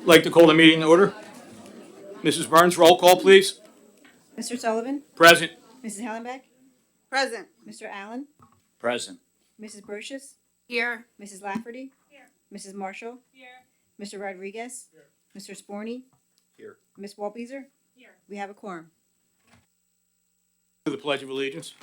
Like to call the meeting to order. Mrs. Burns, roll call, please. Mr. Sullivan? Present. Mrs. Hallenbeck? Present. Mr. Allen? Present. Mrs. Brochus? Here. Mrs. Lafferty? Here. Mrs. Marshall? Here. Mr. Rodriguez? Here. Mr. Sporny? Here. Ms. Waltbeezer? Here. We have a quorum. To the Pledge of Allegiance.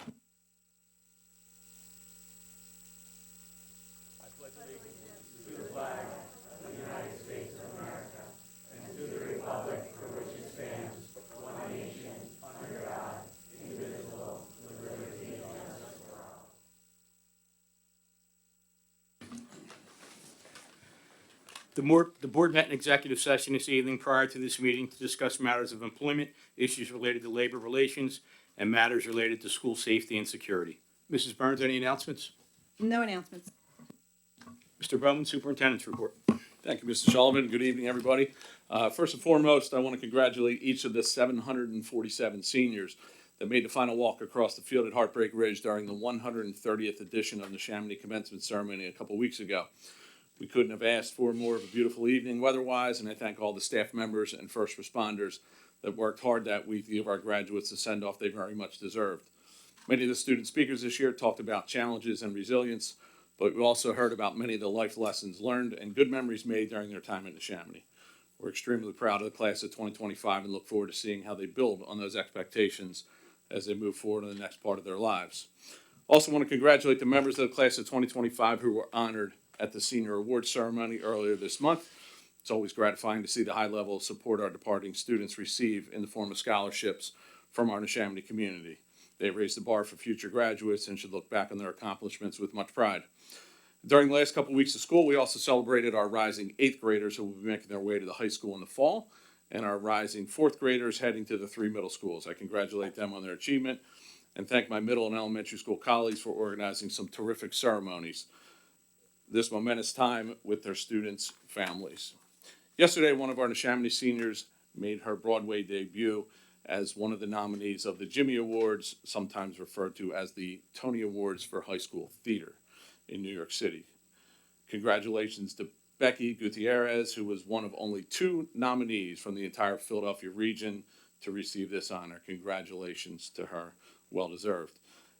The board met in executive session this evening prior to this meeting to discuss matters of employment, issues related to labor relations, and matters related to school safety and security. Mrs. Burns, any announcements? No announcements. Mr. Bowman, Superintendent's report. Thank you, Mr. Sullivan. Good evening, everybody. First and foremost, I want to congratulate each of the 747 seniors that made the final walk across the field at Heartbreak Ridge during the 130th edition of the Neshaminy commencement ceremony a couple weeks ago. We couldn't have asked for more of a beautiful evening weather-wise, and I thank all the staff members and first responders that worked hard that week to give our graduates the send-off they very much deserved. Many of the student speakers this year talked about challenges and resilience, but we also heard about many of the life lessons learned and good memories made during their time in Neshaminy. We're extremely proud of the class of 2025 and look forward to seeing how they build on those expectations as they move forward in the next part of their lives. Also want to congratulate the members of the class of 2025 who were honored at the senior awards ceremony earlier this month. It's always gratifying to see the high level of support our departing students receive in the form of scholarships from our Neshaminy community. They raised the bar for future graduates and should look back on their accomplishments with much pride. During the last couple of weeks of school, we also celebrated our rising 8th graders who will be making their way to the high school in the fall, and our rising 4th graders heading to the 3 middle schools. I congratulate them on their achievement and thank my middle and elementary school colleagues for organizing some terrific ceremonies this momentous time with their students' families. Yesterday, one of our Neshaminy seniors made her Broadway debut as one of the nominees of the Jimmy Awards, sometimes referred to as the Tony Awards for High School Theater in New York City. Congratulations to Becky Gutierrez, who was one of only 2 nominees from the entire Philadelphia region to receive this honor. Congratulations to her, well deserved.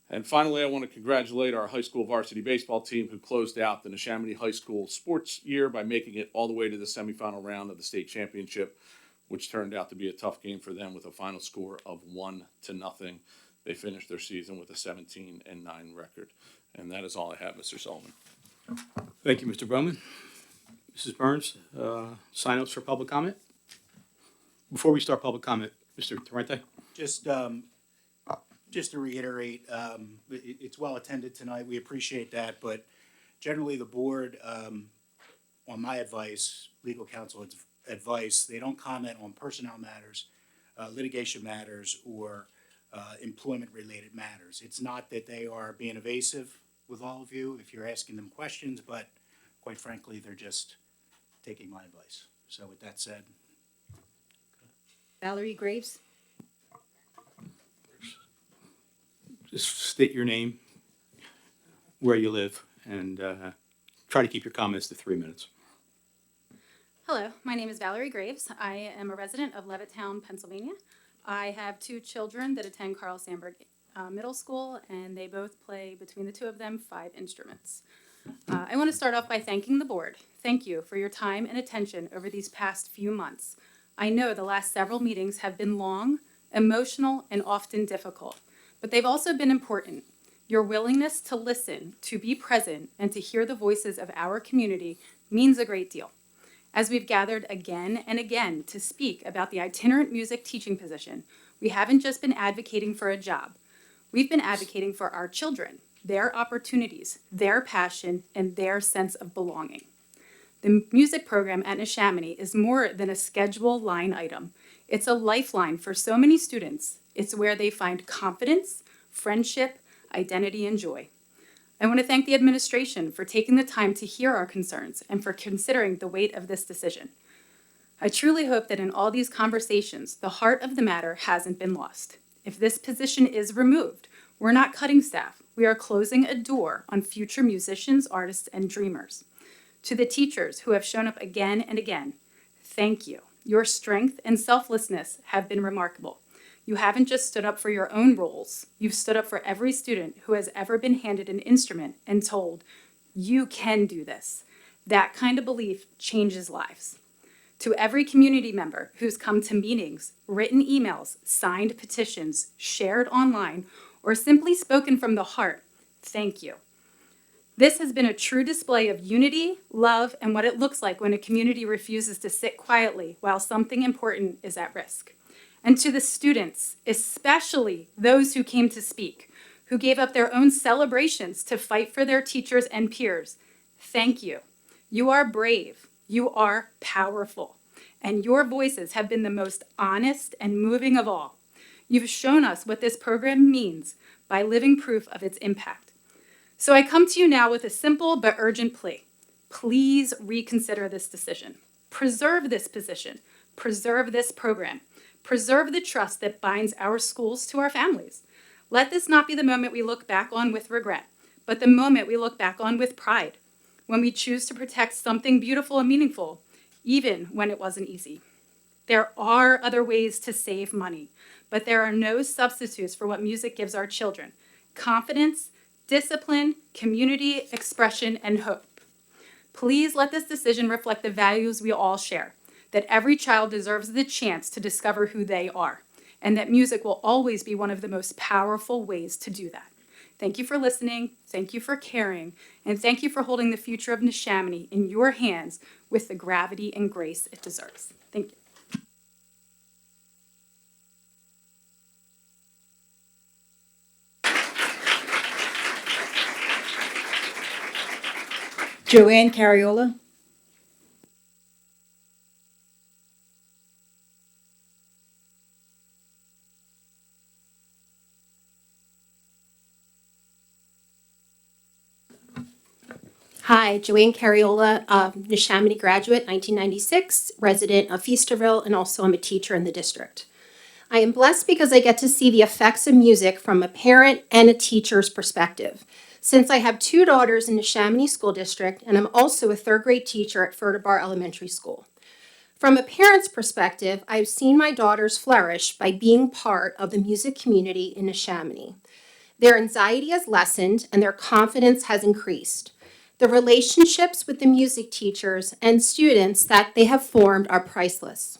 And finally, I want to congratulate our high school varsity baseball team who closed out the Neshaminy High School sports year by making it all the way to the semifinal round of the state championship, which turned out to be a tough game for them with a final score of 1-0. They finished their season with a 17-9 record. And that is all I have, Mr. Sullivan. Thank you, Mr. Bowman. Mrs. Burns, sign-ups for public comment? Before we start public comment, Mr. Torrente? Just to reiterate, it's well attended tonight. We appreciate that, but generally the board, on my advice, legal counsel's advice, they don't comment on personnel matters, litigation matters, or employment-related matters. It's not that they are being evasive with all of you if you're asking them questions, but quite frankly, they're just taking my advice. So with that said. Valerie Graves? Just state your name, where you live, and try to keep your comments to 3 minutes. Hello, my name is Valerie Graves. I am a resident of Levittown, Pennsylvania. I have 2 children that attend Carl Sandburg Middle School, and they both play, between the 2 of them, 5 instruments. I want to start off by thanking the board. Thank you for your time and attention over these past few months. I know the last several meetings have been long, emotional, and often difficult, but they've also been important. Your willingness to listen, to be present, and to hear the voices of our community means a great deal. As we've gathered again and again to speak about the itinerant music teaching position, we haven't just been advocating for a job. We've been advocating for our children, their opportunities, their passion, and their sense of belonging. The music program at Neshaminy is more than a schedule line item. It's a lifeline for so many students. It's where they find confidence, friendship, identity, and joy. I want to thank the administration for taking the time to hear our concerns and for considering the weight of this decision. I truly hope that in all these conversations, the heart of the matter hasn't been lost. If this position is removed, we're not cutting staff. We are closing a door on future musicians, artists, and dreamers. To the teachers who have shown up again and again, thank you. Your strength and selflessness have been remarkable. You haven't just stood up for your own roles, you've stood up for every student who has ever been handed an instrument and told, you can do this. That kind of belief changes lives. To every community member who's come to meetings, written emails, signed petitions, shared online, or simply spoken from the heart, thank you. This has been a true display of unity, love, and what it looks like when a community refuses to sit quietly while something important is at risk. And to the students, especially those who came to speak, who gave up their own celebrations to fight for their teachers and peers, thank you. You are brave. You are powerful, and your voices have been the most honest and moving of all. You've shown us what this program means by living proof of its impact. So I come to you now with a simple but urgent plea. Please reconsider this decision. Preserve this position. Preserve this program. Preserve the trust that binds our schools to our families. Let this not be the moment we look back on with regret, but the moment we look back on with pride, when we choose to protect something beautiful and meaningful, even when it wasn't easy. There are other ways to save money, but there are no substitutes for what music gives our children: confidence, discipline, community, expression, and hope. Please let this decision reflect the values we all share, that every child deserves the chance to discover who they are, and that music will always be one of the most powerful ways to do that. Thank you for listening, thank you for caring, and thank you for holding the future of Neshaminy in your hands with the gravity and grace it deserves. Thank you. Joanne Cariola. Hi, Joanne Cariola, Neshaminy graduate, 1996, resident of Feasterville, and also I'm a teacher in the district. I am blessed because I get to see the effects of music from a parent and a teacher's perspective. Since I have two daughters in the Neshaminy School District, and I'm also a third grade teacher at Furtabar Elementary School. From a parent's perspective, I've seen my daughters flourish by being part of the music community in Neshaminy. Their anxiety has lessened and their confidence has increased. The relationships with the music teachers and students that they have formed are priceless.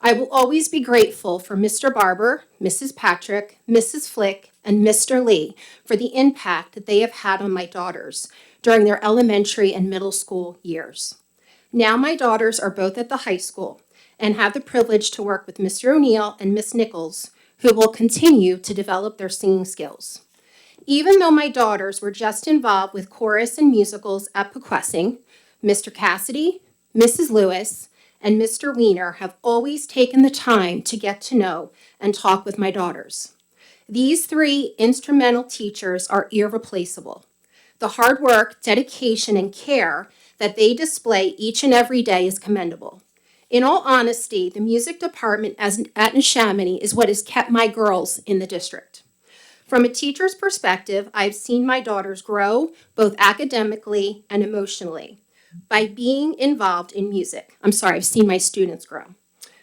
I will always be grateful for Mr. Barber, Mrs. Patrick, Mrs. Flick, and Mr. Lee for the impact that they have had on my daughters during their elementary and middle school years. Now my daughters are both at the high school and have the privilege to work with Mr. O'Neill and Miss Nichols, who will continue to develop their singing skills. Even though my daughters were just involved with chorus and musicals at Pequessing, Mr. Cassidy, Mrs. Lewis, and Mr. Weiner have always taken the time to get to know and talk with my daughters. These three instrumental teachers are irreplaceable. The hard work, dedication, and care that they display each and every day is commendable. In all honesty, the music department at Neshaminy is what has kept my girls in the district. From a teacher's perspective, I've seen my daughters grow both academically and emotionally by being involved in music. I've seen my students grow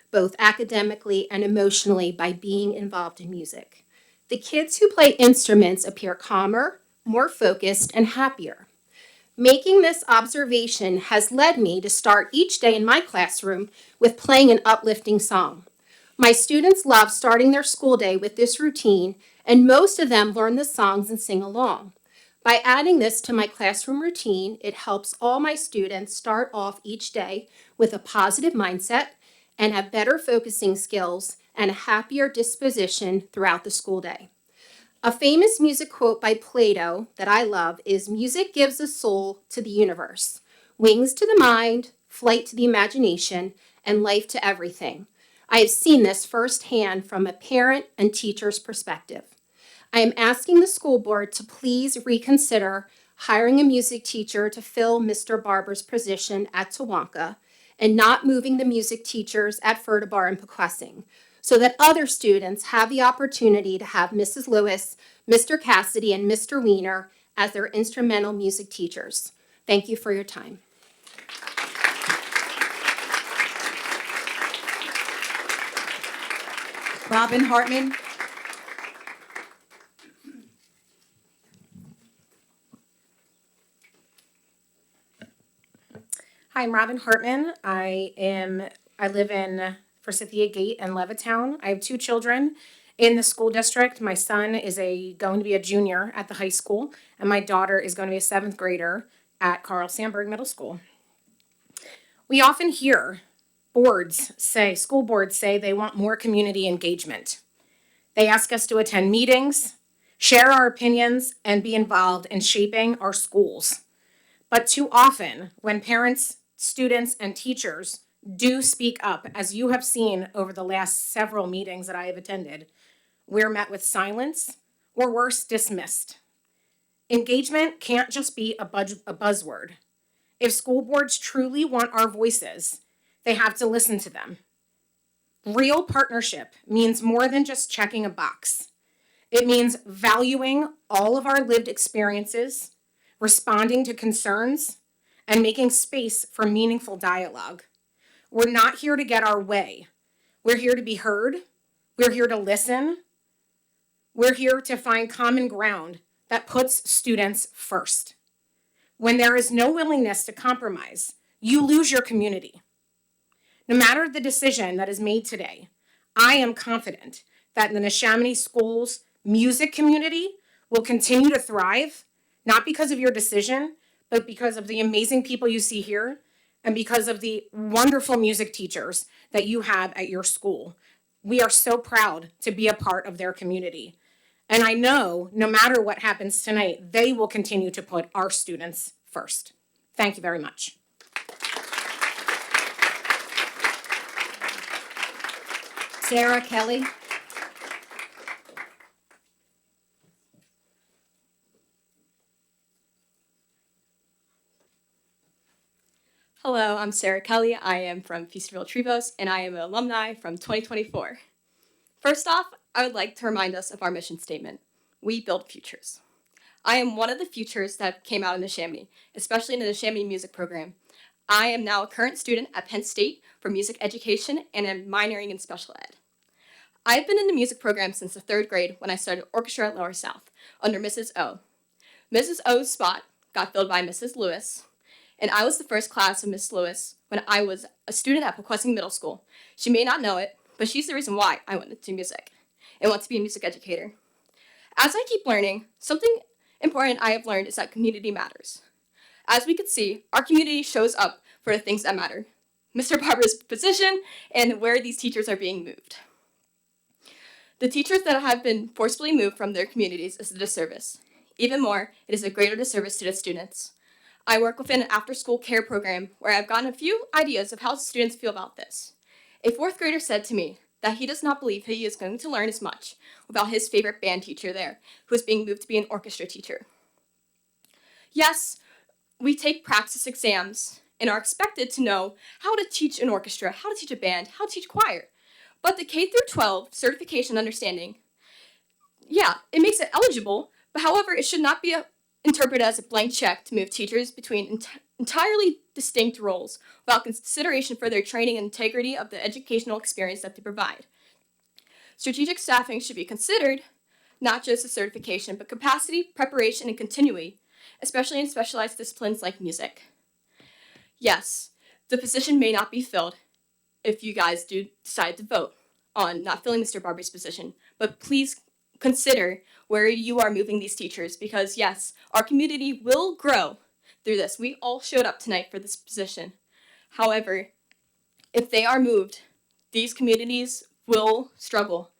both academically and emotionally by being involved in music. The kids who play instruments appear calmer, more focused, and happier. Making this observation has led me to start each day in my classroom with playing an uplifting song. My students love starting their school day with this routine, and most of them learn the songs and sing along. By adding this to my classroom routine, it helps all my students start off each day with a positive mindset and have better focusing skills and a happier disposition throughout the school day. A famous music quote by Plato that I love is, "Music gives a soul to the universe, wings to the mind, flight to the imagination, and life to everything." I have seen this firsthand from a parent and teacher's perspective. I am asking the school board to please reconsider hiring a music teacher to fill Mr. Barber's position at Tawanka and not moving the music teachers at Furtabar and Pequessing, so that other students have the opportunity to have Mrs. Lewis, Mr. Cassidy, and Mr. Weiner as their instrumental music teachers. Thank you for your time. Robin Hartman. Hi, I'm Robin Hartman. I live in Forsythia Gate and Levittown. I have two children in the school district. My son is going to be a junior at the high school, and my daughter is going to be a seventh grader at Carl Sandburg Middle School. We often hear school boards say they want more community engagement. They ask us to attend meetings, share our opinions, and be involved in shaping our schools. But too often, when parents, students, and teachers do speak up, as you have seen over the last several meetings that I have attended, we're met with silence or worse, dismissed. Engagement can't just be a buzzword. If school boards truly want our voices, they have to listen to them. Real partnership means more than just checking a box. It means valuing all of our lived experiences, responding to concerns, and making space for meaningful dialogue. We're not here to get our way. We're here to be heard. We're here to listen. We're here to find common ground that puts students first. When there is no willingness to compromise, you lose your community. No matter the decision that is made today, I am confident that the Neshaminy Schools music community will continue to thrive, not because of your decision, but because of the amazing people you see here and because of the wonderful music teachers that you have at your school. We are so proud to be a part of their community. And I know no matter what happens tonight, they will continue to put our students first. Thank you very much. Sarah Kelly. Hello, I'm Sarah Kelly. I am from Feasterville Trevose, and I am an alumni from 2024. First off, I would like to remind us of our mission statement. We build futures. I am one of the futures that came out in Neshaminy, especially in the Neshaminy music program. I am now a current student at Penn State for music education and am minoring in special ed. I've been in the music program since the 3rd grade when I started orchestra at Lower South under Mrs. O. Mrs. O's spot got filled by Mrs. Lewis, and I was the first class of Miss Lewis when I was a student at Pequessing Middle School. She may not know it, but she's the reason why I went into music and want to be a music educator. As I keep learning, something important I have learned is that community matters. As we can see, our community shows up for the things that matter. Mr. Barber's position and where these teachers are being moved. The teachers that have been forcibly moved from their communities is a disservice. Even more, it is a greater disservice to the students. I work within an after-school care program where I've gotten a few ideas of how students feel about this. A 4th grader said to me that he does not believe he is going to learn as much about his favorite band teacher there, who is being moved to be an orchestra teacher. Yes, we take practice exams and are expected to know how to teach an orchestra, how to teach a band, how to teach choir. But the K through 12 certification understanding, yeah, it makes it eligible, but however, it should not be interpreted as a blank check to move teachers between entirely distinct roles without consideration for their training and integrity of the educational experience that they provide. Strategic staffing should be considered, not just a certification, but capacity, preparation, and continuity, especially in specialized disciplines like music. Yes, the position may not be filled if you guys do decide to vote on not filling Mr. Barber's position, but please consider where you are moving these teachers because yes, our community will grow through this. We all showed up tonight for this position. However, if they are moved, these communities will struggle,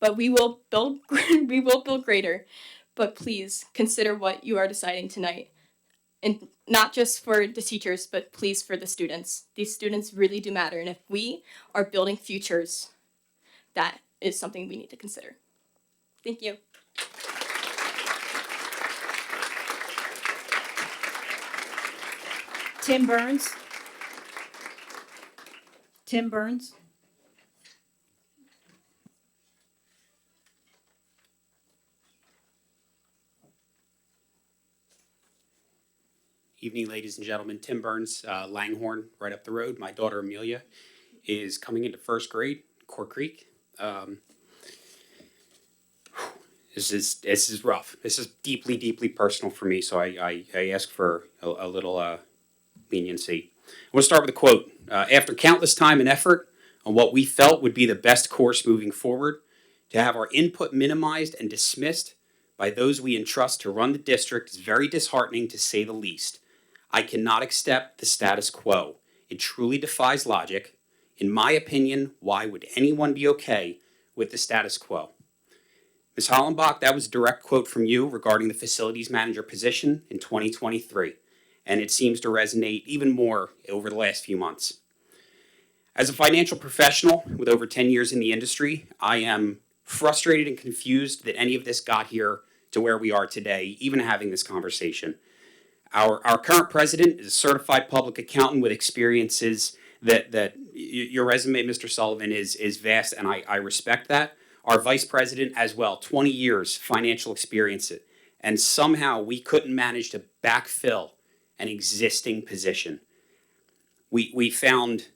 but we will build greater. But please consider what you are deciding tonight. And not just for the teachers, but please for the students. These students really do matter. And if we are building futures, that is something we need to consider. Thank you. Tim Burns. Tim Burns. Evening, ladies and gentlemen. Tim Burns, Langhorne, right up the road. My daughter Amelia is coming into 1st grade, Core Creek. This is rough. This is deeply, deeply personal for me, so I ask for a little leniency. I want to start with a quote. After countless time and effort on what we felt would be the best course moving forward, to have our input minimized and dismissed by those we entrust to run the district is very disheartening, to say the least. I cannot accept the status quo. It truly defies logic. In my opinion, why would anyone be okay with the status quo? Ms. Hollenbach, that was a direct quote from you regarding the facilities manager position in 2023, and it seems to resonate even more over the last few months. As a financial professional with over 10 years in the industry, I am frustrated and confused that any of this got here to where we are today, even having this conversation. Our current president is a certified public accountant with experiences that your resume, Mr. Sullivan, is vast, and I respect that. Our vice president as well, 20 years financial experience, and somehow we couldn't manage to backfill an existing position. We found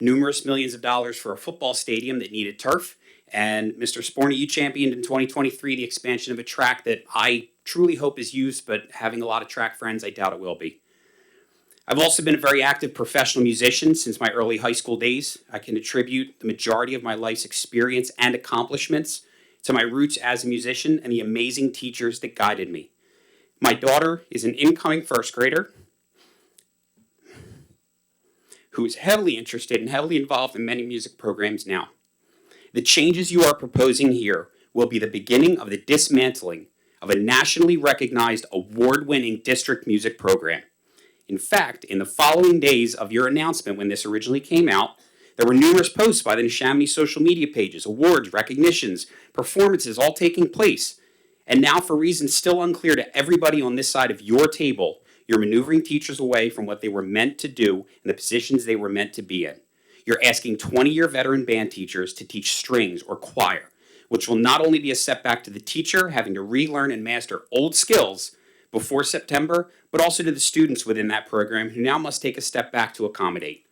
numerous millions of dollars for a football stadium that needed turf, and Mr. Sporny, you championed in 2023 the expansion of a track that I truly hope is used, but having a lot of track friends, I doubt it will be. I've also been a very active professional musician since my early high school days. I can attribute the majority of my life's experience and accomplishments to my roots as a musician and the amazing teachers that guided me. My daughter is an incoming first grader who is heavily interested and heavily involved in many music programs now. The changes you are proposing here will be the beginning of the dismantling of a nationally recognized award-winning district music program. In fact, in the following days of your announcement when this originally came out, there were numerous posts by the Neshaminy social media pages, awards, recognitions, performances all taking place. And now, for reasons still unclear to everybody on this side of your table, you're maneuvering teachers away from what they were meant to do and the positions they were meant to be in. You're asking 20-year veteran band teachers to teach strings or choir, which will not only be a setback to the teacher having to relearn and master old skills before September, but also to the students within that program who now must take a step back to accommodate.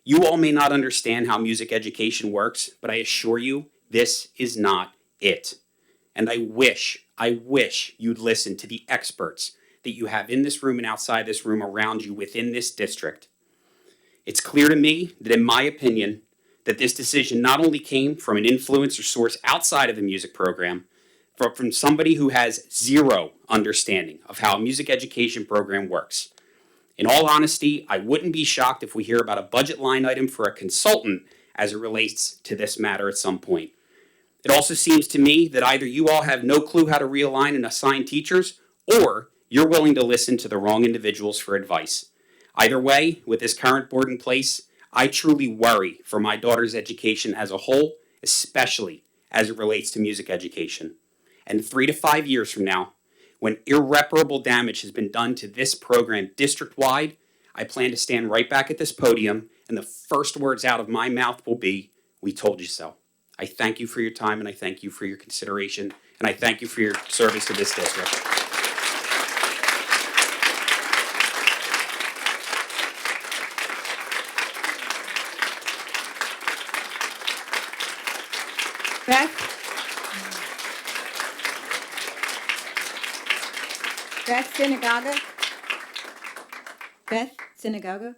You all may not understand how music education works, but I assure you, this is not it. And I wish you'd listen to the experts that you have in this room and outside this room around you within this district. It's clear to me that, in my opinion, that this decision not only came from an influence or source outside of the music program, but from somebody who has zero understanding of how a music education program works. In all honesty, I wouldn't be shocked if we hear about a budget line item for a consultant as it relates to this matter at some point. It also seems to me that either you all have no clue how to realign and assign teachers, or you're willing to listen to the wrong individuals for advice. Either way, with this current board in place, I truly worry for my daughter's education as a whole, especially as it relates to music education. And 3 to 5 years from now, when irreparable damage has been done to this program district-wide, I plan to stand right back at this podium, and the first words out of my mouth will be, "We told you so." I thank you for your time, and I thank you for your consideration, and I thank you for your service to this district. Beth Sinagoga. Beth Sinagoga.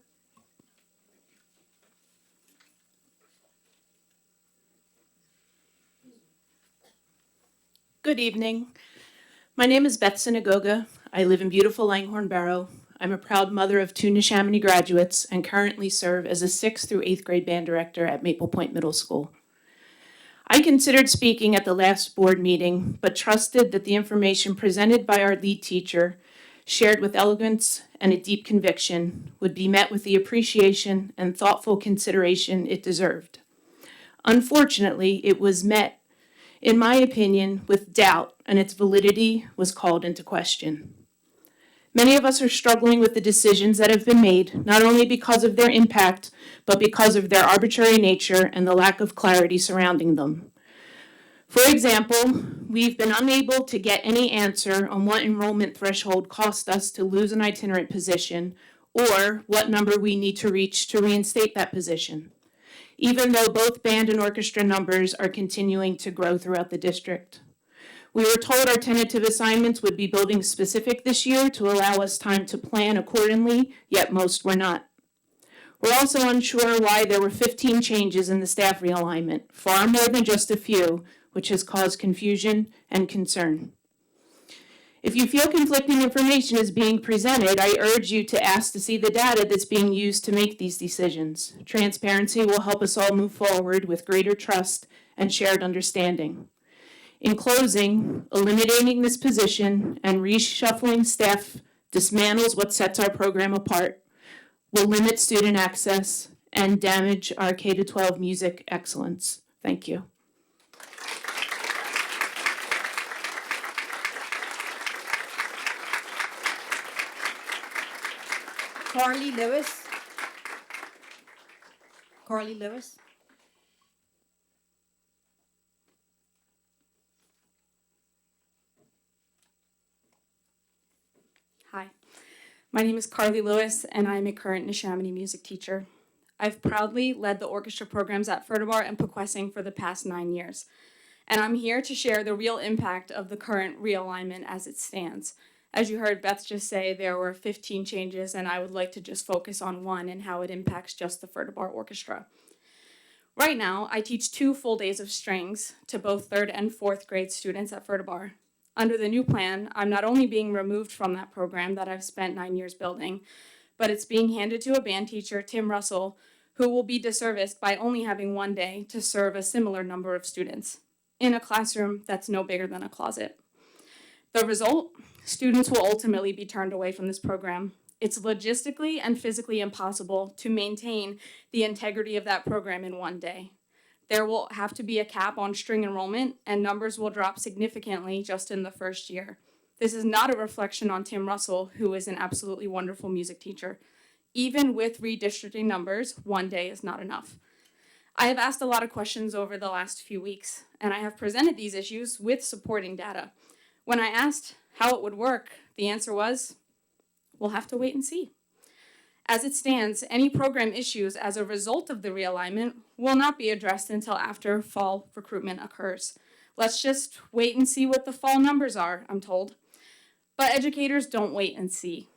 Good evening. My name is Beth Sinagoga. I live in beautiful Langhorne Borough. I'm a proud mother of 2 Neshaminy graduates and currently serve as a 6th through 8th grade band director at Maple Point Middle School. I considered speaking at the last board meeting, but trusted that the information presented by our lead teacher, shared with elegance and a deep conviction, would be met with the appreciation and thoughtful consideration it deserved. Unfortunately, it was met, in my opinion, with doubt, and its validity was called into question. Many of us are struggling with the decisions that have been made, not only because of their impact, but because of their arbitrary nature and the lack of clarity surrounding them. For example, we've been unable to get any answer on what enrollment threshold cost us to lose an itinerant position, or what number we need to reach to reinstate that position. even though both band and orchestra numbers are continuing to grow throughout the district. We were told our tentative assignments would be building specific this year to allow us time to plan accordingly, yet most were not. We're also unsure why there were 15 changes in the staff realignment, far more than just a few, which has caused confusion and concern. If you feel conflicting information is being presented, I urge you to ask to see the data that's being used to make these decisions. Transparency will help us all move forward with greater trust and shared understanding. In closing, eliminating this position and reshuffling staff dismantles what sets our program apart, will limit student access, and damage our K-12 music excellence. Thank you. Carly Lewis. Carly Lewis. Hi, my name is Carly Lewis, and I'm a current Neshaminy music teacher. I've proudly led the orchestra programs at Furtabar and Pequessing for the past 9 years, and I'm here to share the real impact of the current realignment as it stands. As you heard Beth just say, there were 15 changes, and I would like to just focus on one and how it impacts just the Furtabar Orchestra. Right now, I teach 2 full days of strings to both 3rd and 4th grade students at Furtabar. Under the new plan, I'm not only being removed from that program that I've spent 9 years building, but it's being handed to a band teacher, Tim Russell, who will be disserviced by only having 1 day to serve a similar number of students in a classroom that's no bigger than a closet. The result? Students will ultimately be turned away from this program. It's logistically and physically impossible to maintain the integrity of that program in 1 day. There will have to be a cap on string enrollment, and numbers will drop significantly just in the first year. This is not a reflection on Tim Russell, who is an absolutely wonderful music teacher. Even with redistricting numbers, 1 day is not enough. I have asked a lot of questions over the last few weeks, and I have presented these issues with supporting data. When I asked how it would work, the answer was, we'll have to wait and see. As it stands, any program issues as a result of the realignment will not be addressed until after fall recruitment occurs. Let's just wait and see what the fall numbers are, I'm told. But educators don't wait and see.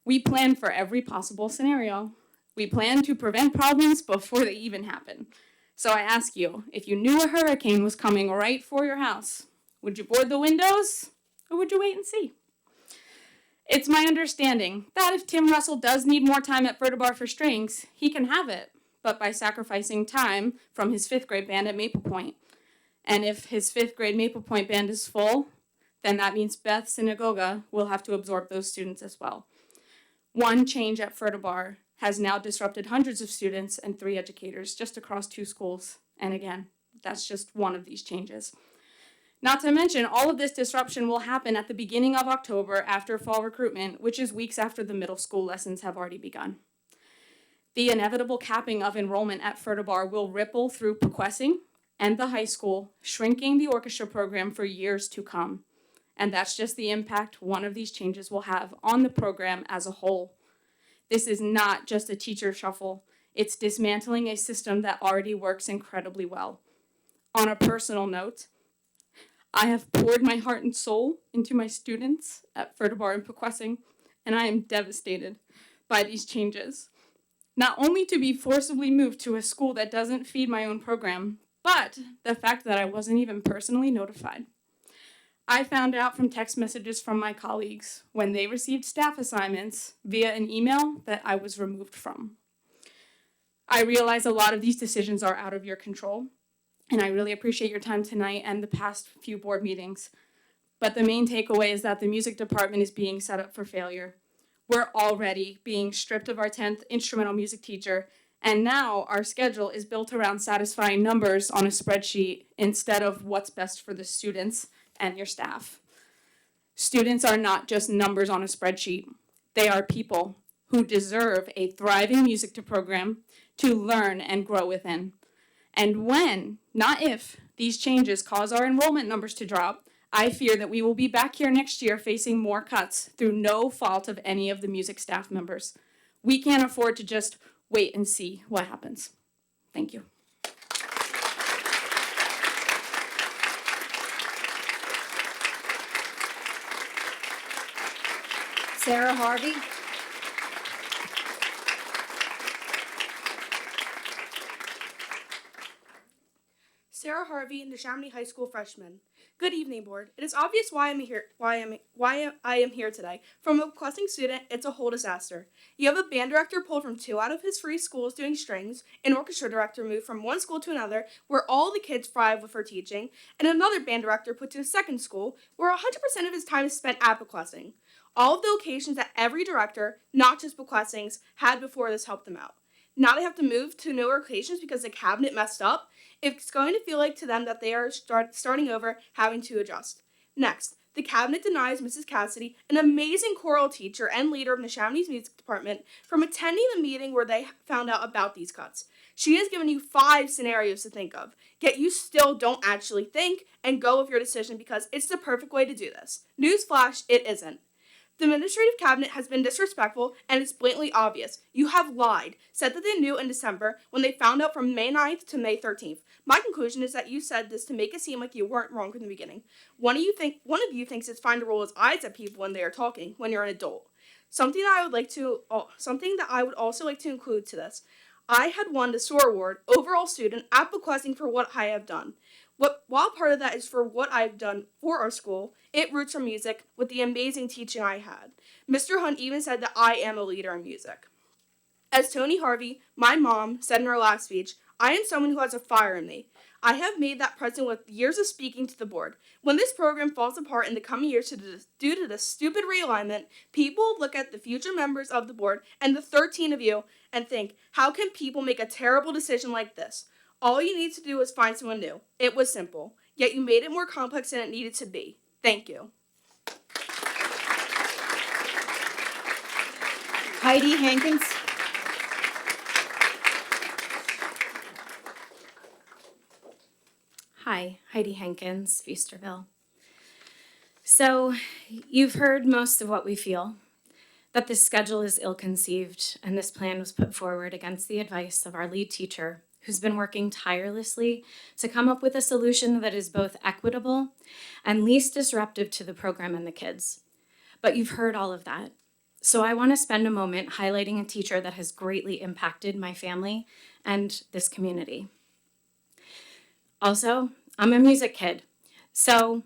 We plan for every possible scenario. We plan to prevent problems before they even happen. So I ask you, if you knew a hurricane was coming right for your house, would you board the windows or would you wait and see? It's my understanding that if Tim Russell does need more time at Furtabar for strings, he can have it, but by sacrificing time from his 5th grade band at Maple Point. And if his 5th grade Maple Point band is full, then that means Beth Synagoga will have to absorb those students as well. One change at Furtabar has now disrupted hundreds of students and 3 educators just across 2 schools. And again, that's just one of these changes. Not to mention, all of this disruption will happen at the beginning of October after fall recruitment, which is weeks after the middle school lessons have already begun. The inevitable capping of enrollment at Furtabar will ripple through Pequessing and the high school, shrinking the orchestra program for years to come. And that's just the impact one of these changes will have on the program as a whole. This is not just a teacher shuffle. It's dismantling a system that already works incredibly well. On a personal note, I have poured my heart and soul into my students at Furtabar and Pequessing, and I am devastated by these changes. Not only to be forcibly moved to a school that doesn't feed my own program, but the fact that I wasn't even personally notified. I found out from text messages from my colleagues when they received staff assignments via an email that I was removed from. I realize a lot of these decisions are out of your control, and I really appreciate your time tonight and the past few board meetings. But the main takeaway is that the music department is being set up for failure. We're already being stripped of our 10th instrumental music teacher, and now our schedule is built around satisfying numbers on a spreadsheet instead of what's best for the students and your staff. Students are not just numbers on a spreadsheet. They are people who deserve a thriving music program to learn and grow within. And when, not if, these changes cause our enrollment numbers to drop, I fear that we will be back here next year facing more cuts through no fault of any of the music staff members. We can't afford to just wait and see what happens. Thank you. Thank you. Sarah Harvey. Sarah Harvey, Neshaminy High School freshman. Good evening, board. It is obvious why I am here today. From a requesting student, it's a whole disaster. You have a band director pulled from 2 out of his 3 schools doing strings, an orchestra director moved from one school to another where all the kids thrive with her teaching, and another band director put to a second school where 100% of his time is spent at bequesting. All of the locations that every director, not just bequestings, had before this helped them out. Now they have to move to new locations because the cabinet messed up. It's going to feel like to them that they are starting over, having to adjust. Next, the cabinet denies Mrs. Cassidy, an amazing choral teacher and leader of Neshaminy's music department, from attending the meeting where they found out about these cuts. She has given you 5 scenarios to think of, yet you still don't actually think and go with your decision because it's the perfect way to do this. Newsflash, it isn't. The administrative cabinet has been disrespectful, and it's blatantly obvious. You have lied, said that they knew in December when they found out from May 9th to May 13th. My conclusion is that you said this to make it seem like you weren't wrong from the beginning. One of you thinks it's fine to roll his eyes at people when they are talking, when you're an adult. Something that I would also like to include to this. I had won the SOAR Award, overall student, at bequesting for what I have done. While part of that is for what I've done for our school, it roots from music with the amazing teaching I had. Mr. Hunt even said that I am a leader in music. As Tony Harvey, my mom, said in her last speech, I am someone who has a fire in me. I have made that present with years of speaking to the board. When this program falls apart in the coming years due to this stupid realignment, people will look at the future members of the board and the 13 of you and think, how can people make a terrible decision like this? All you need to do is find someone new. It was simple, yet you made it more complex than it needed to be. Thank you. Heidi Hankins. Hi, Heidi Hankins, Feasterville. So, you've heard most of what we feel, that this schedule is ill-conceived, and this plan was put forward against the advice of our lead teacher, who's been working tirelessly to come up with a solution that is both equitable and least disruptive to the program and the kids. But you've heard all of that. So I want to spend a moment highlighting a teacher that has greatly impacted my family and this community. Also, I'm a music kid, so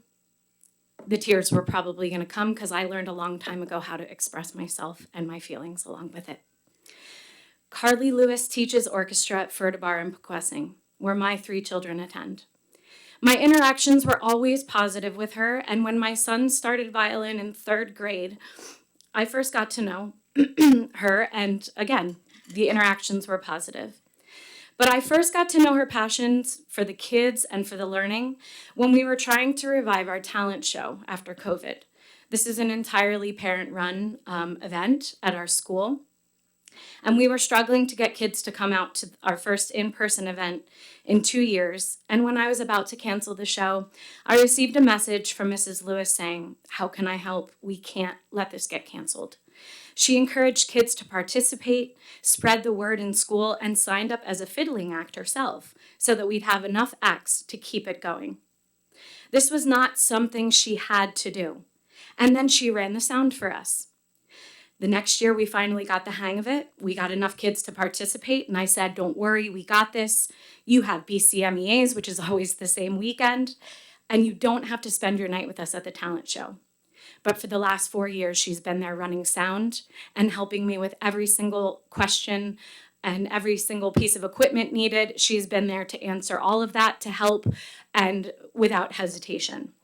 the tears were probably going to come because I learned a long time ago how to express myself and my feelings along with it. Carly Lewis teaches orchestra at Furtabar in Pequessing, where my 3 children attend. My interactions were always positive with her, and when my son started violin in 3rd grade, I first got to know her, and again, the interactions were positive. But I first got to know her passions for the kids and for the learning when we were trying to revive our talent show after COVID. This is an entirely parent-run event at our school. And we were struggling to get kids to come out to our first in-person event in 2 years. And when I was about to cancel the show, I received a message from Mrs. Lewis saying, "How can I help? We can't let this get canceled." She encouraged kids to participate, spread the word in school, and signed up as a fiddling act herself so that we'd have enough acts to keep it going. This was not something she had to do. And then she ran the sound for us. The next year, we finally got the hang of it. We got enough kids to participate, and I said, "Don't worry, we got this. You have BCMEAs, which is always the same weekend, and you don't have to spend your night with us at the talent show." But for the last 4 years, she's been there running sound and helping me with every single question and every single piece of equipment needed. She's been there to answer all of that, to help, and without hesitation.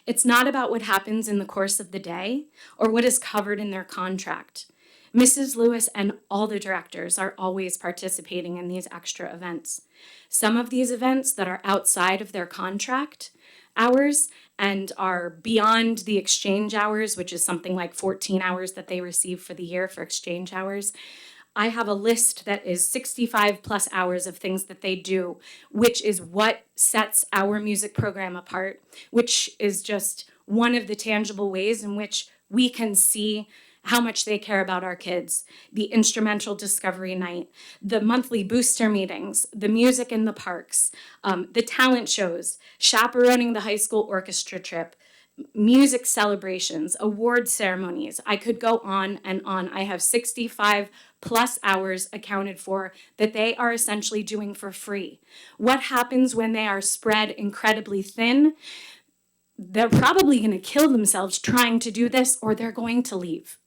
It's not about what happens in the course of the day or what is covered in their contract. Mrs. Lewis and all the directors are always participating in these extra events. Some of these events that are outside of their contract hours and are beyond the exchange hours, which is something like 14 hours that they receive for the year for exchange hours. I have a list that is 65 plus hours of things that they do, which is what sets our music program apart, which is just one of the tangible ways in which we can see how much they care about our kids, the instrumental discovery night, the monthly booster meetings, the music in the parks, the talent shows, chaperoning the high school orchestra trip, music celebrations, award ceremonies. I could go on and on. I have 65 plus hours accounted for that they are essentially doing for free. What happens when they are spread incredibly thin? They're probably going to kill themselves trying to do this, or they're going to leave.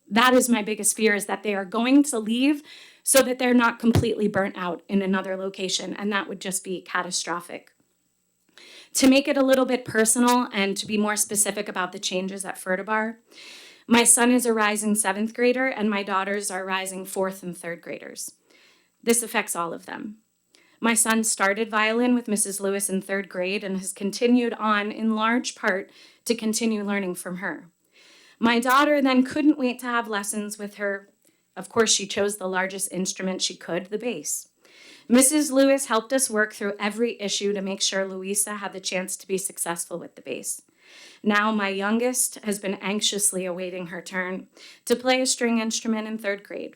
That is my biggest fear, is that they are going to leave so that they're not completely burnt out in another location, and that would just be catastrophic. To make it a little bit personal and to be more specific about the changes at Furtabar, my son is a rising 7th grader and my daughters are rising 4th and 3rd graders. This affects all of them. My son started violin with Mrs. Lewis in 3rd grade and has continued on in large part to continue learning from her. My daughter then couldn't wait to have lessons with her. Of course, she chose the largest instrument she could, the bass. Mrs. Lewis helped us work through every issue to make sure Louisa had the chance to be successful with the bass. Now my youngest has been anxiously awaiting her turn to play a string instrument in 3rd grade.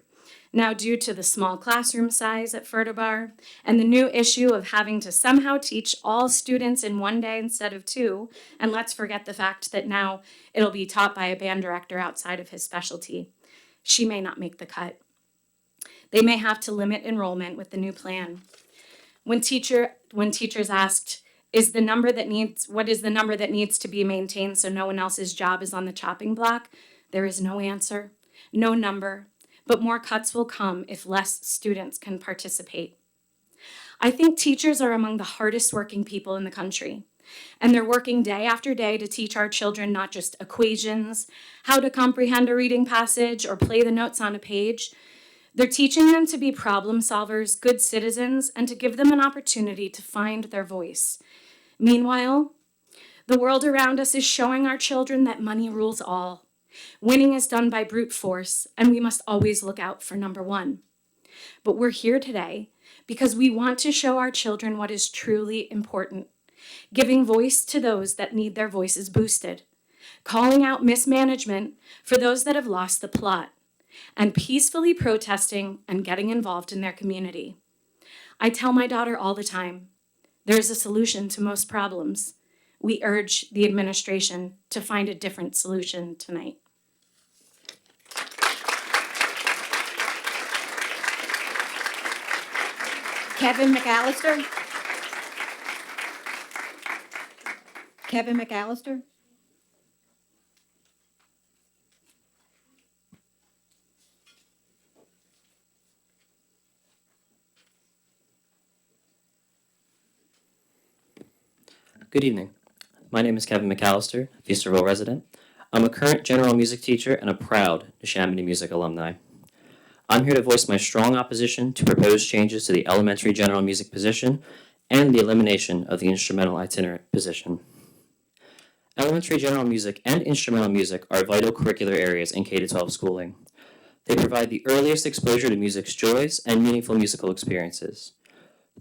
Now, due to the small classroom size at Furtabar and the new issue of having to somehow teach all students in one day instead of 2, and let's forget the fact that now it'll be taught by a band director outside of his specialty, she may not make the cut. They may have to limit enrollment with the new plan. When teachers asked, what is the number that needs to be maintained so no one else's job is on the chopping block? There is no answer, no number, but more cuts will come if less students can participate. I think teachers are among the hardest working people in the country, and they're working day after day to teach our children not just equations, how to comprehend a reading passage, or play the notes on a page. They're teaching them to be problem solvers, good citizens, and to give them an opportunity to find their voice. Meanwhile, the world around us is showing our children that money rules all. Winning is done by brute force, and we must always look out for number 1. But we're here today because we want to show our children what is truly important, giving voice to those that need their voices boosted, calling out mismanagement for those that have lost the plot, and peacefully protesting and getting involved in their community. I tell my daughter all the time, there's a solution to most problems. We urge the administration to find a different solution tonight. Kevin McAllister? Kevin McAllister? Good evening. My name is Kevin McAllister, Feasterville resident. I'm a current general music teacher and a proud Neshaminy music alumni. I'm here to voice my strong opposition to proposed changes to the elementary general music position and the elimination of the instrumental itinerant position. Elementary general music and instrumental music are vital curricular areas in K-12 schooling. They provide the earliest exposure to music's joys and meaningful musical experiences.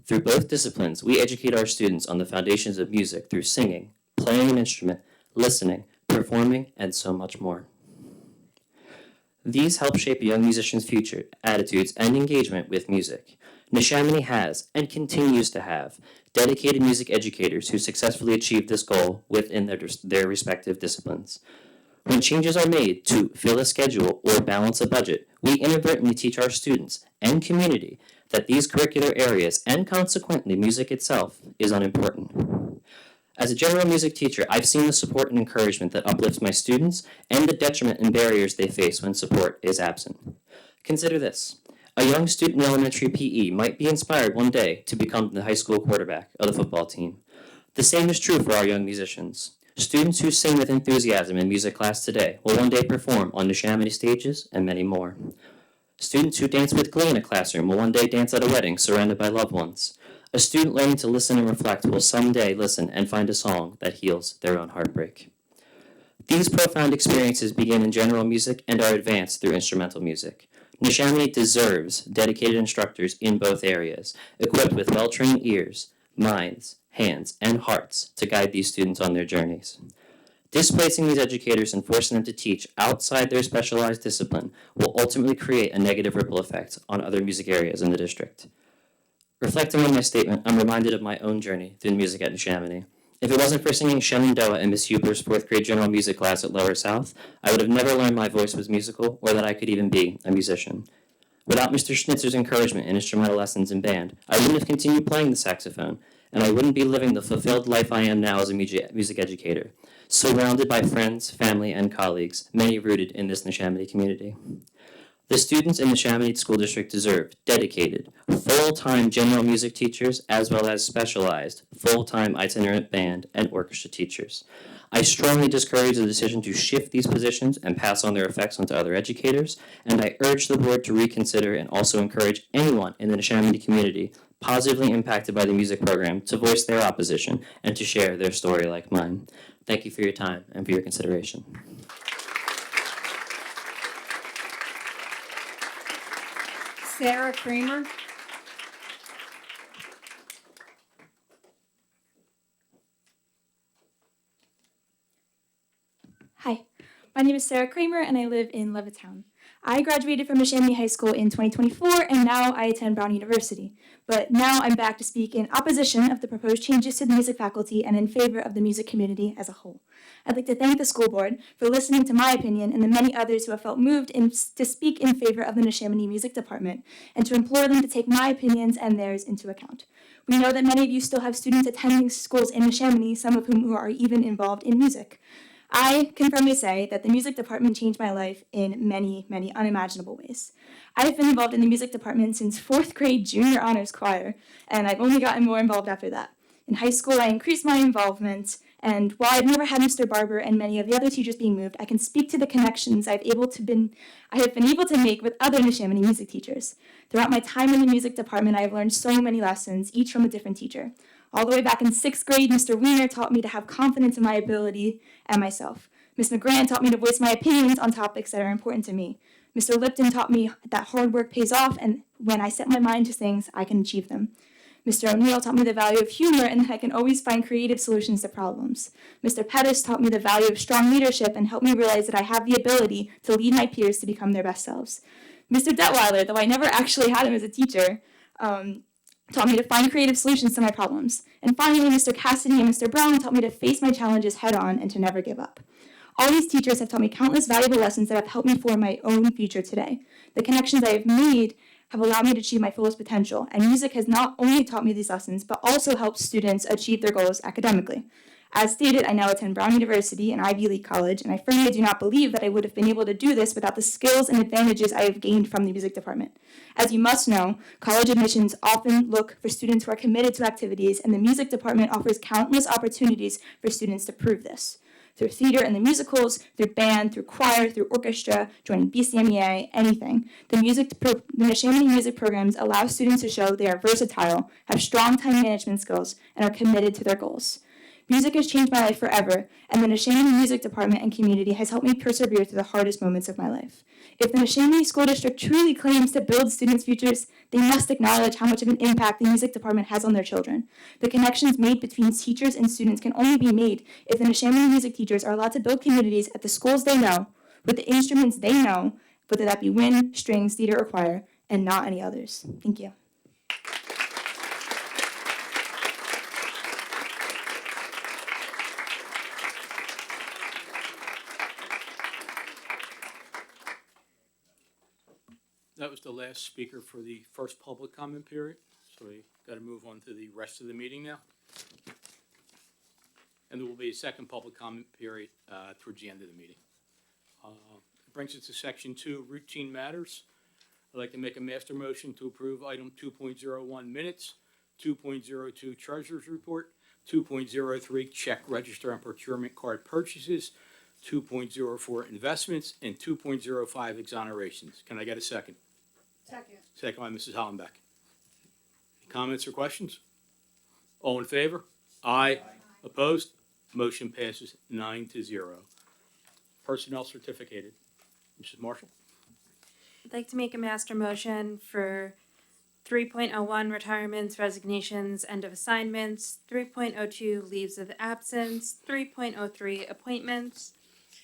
Through both disciplines, we educate our students on the foundations of music through singing, playing an instrument, listening, performing, and so much more. These help shape a young musician's future, attitudes, and engagement with music. Neshaminy has, and continues to have, dedicated music educators who successfully achieve this goal within their respective disciplines. When changes are made to fill a schedule or balance a budget, we inadvertently teach our students and community that these curricular areas, and consequently music itself, is unimportant. As a general music teacher, I've seen the support and encouragement that uplifts my students and the detriment and barriers they face when support is absent. Consider this. A young student in elementary PE might be inspired one day to become the high school quarterback of the football team. The same is true for our young musicians. Students who sing with enthusiasm in music class today will one day perform on Neshaminy stages and many more. Students who dance with glee in a classroom will one day dance at a wedding surrounded by loved ones. A student learning to listen and reflect will someday listen and find a song that heals their own heartbreak. These profound experiences begin in general music and are advanced through instrumental music. Neshaminy deserves dedicated instructors in both areas, equipped with well-trained ears, minds, hands, and hearts to guide these students on their journeys. Displacing these educators and forcing them to teach outside their specialized discipline will ultimately create a negative ripple effect on other music areas in the district. Reflecting on my statement, I'm reminded of my own journey through music at Neshaminy. If it wasn't for singing Shenandoah in Miss Huber's 4th grade general music class at Lower South, I would have never learned my voice was musical or that I could even be a musician. Without Mr. Schnitzer's encouragement in instrumental lessons and band, I wouldn't have continued playing the saxophone, and I wouldn't be living the fulfilled life I am now as a music educator, surrounded by friends, family, and colleagues, many rooted in this Neshaminy community. The students in the Neshaminy School District deserve dedicated, full-time general music teachers as well as specialized, full-time itinerant band and orchestra teachers. I strongly discourage the decision to shift these positions and pass on their effects onto other educators, and I urge the board to reconsider and also encourage anyone in the Neshaminy community positively impacted by the music program to voice their opposition and to share their story like mine. Thank you for your time and for your consideration. Sarah Kramer. Hi, my name is Sarah Kramer and I live in Levittown. I graduated from Neshaminy High School in 2024 and now I attend Brown University. But now I'm back to speak in opposition of the proposed changes to the music faculty and in favor of the music community as a whole. I'd like to thank the school board for listening to my opinion and the many others who have felt moved to speak in favor of the Neshaminy Music Department and to implore them to take my opinions and theirs into account. We know that many of you still have students attending schools in Neshaminy, some of whom who are even involved in music. I can firmly say that the music department changed my life in many, many unimaginable ways. I've been involved in the music department since 4th grade junior honors choir, and I've only gotten more involved after that. In high school, I increased my involvement, and while I've never had Mr. Barber and many of the other teachers being moved, I can speak to the connections I have been able to make with other Neshaminy music teachers. Throughout my time in the music department, I have learned so many lessons, each from a different teacher. All the way back in 6th grade, Mr. Wiener taught me to have confidence in my ability and myself. Ms. McGran taught me to voice my opinions on topics that are important to me. Mr. Lipton taught me that hard work pays off, and when I set my mind to things, I can achieve them. Mr. O'Neill taught me the value of humor and that I can always find creative solutions to problems. Mr. Pettis taught me the value of strong leadership and helped me realize that I have the ability to lead my peers to become their best selves. Mr. Detweiler, though I never actually had him as a teacher, taught me to find creative solutions to my problems. And finally, Mr. Cassidy and Mr. Brown taught me to face my challenges head on and to never give up. All these teachers have taught me countless valuable lessons that have helped me form my own future today. The connections I have made have allowed me to achieve my fullest potential, and music has not only taught me these lessons, but also helped students achieve their goals academically. As stated, I now attend Brown University, an Ivy League college, and I firmly do not believe that I would have been able to do this without the skills and advantages I have gained from the music department. As you must know, college admissions often look for students who are committed to activities, and the music department offers countless opportunities for students to prove this. Through theater and the musicals, through band, through choir, through orchestra, joining BCMEA, anything. The Neshaminy music programs allow students to show they are versatile, have strong time management skills, and are committed to their goals. Music has changed my life forever, and the Neshaminy Music Department and community has helped me persevere through the hardest moments of my life. If the Neshaminy School District truly claims to build students' futures, they must acknowledge how much of an impact the music department has on their children. The connections made between teachers and students can only be made if the Neshaminy music teachers are allowed to build communities at the schools they know, with the instruments they know, whether that be wind, strings, theater, or choir, and not any others. Thank you. That was the last speaker for the first public comment period, so we got to move on to the rest of the meeting now. And there will be a second public comment period towards the end of the meeting. Brings us to section 2, routine matters. I'd like to make a master motion to approve item 2.01 minutes, 2.02 treasurer's report, 2.03 check register and procurement card purchases, 2.04 investments, and 2.05 exonerations. Can I get a second? Second. Second by Mrs. Hollenbeck. Comments or questions? All in favor? Aye. Opposed? Motion passes 9-0. Personnel certificated. Mrs. Marshall? I'd like to make a master motion for 3.01 retirements, resignations, end of assignments, 3.02 leaves of absence, 3.03 appointments,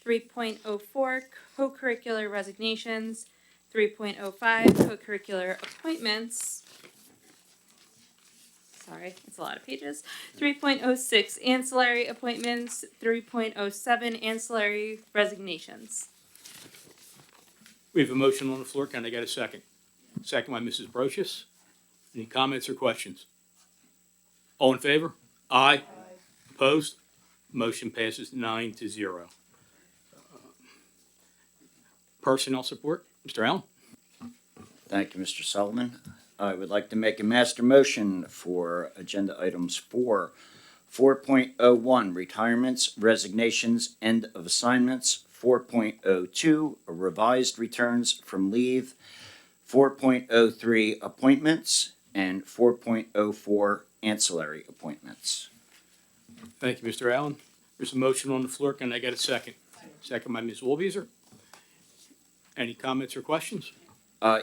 3.04 co-curricular resignations, 3.05 co-curricular appointments. Sorry, it's a lot of pages. 3.06 ancillary appointments, 3.07 ancillary resignations. We have a motion on the floor. Can I get a second? Second by Mrs. Brochus. Any comments or questions? All in favor? Aye. Opposed? Motion passes 9-0. Personnel support, Mr. Allen. Thank you, Mr. Sullivan. I would like to make a master motion for agenda items 4.01, retirements, resignations, end of assignments, 4.02, revised returns from leave, 4.03, appointments, and 4.04, ancillary appointments. Thank you, Mr. Allen. There's a motion on the floor. Can I get a second? Second by Ms. Wolbeser. Any comments or questions?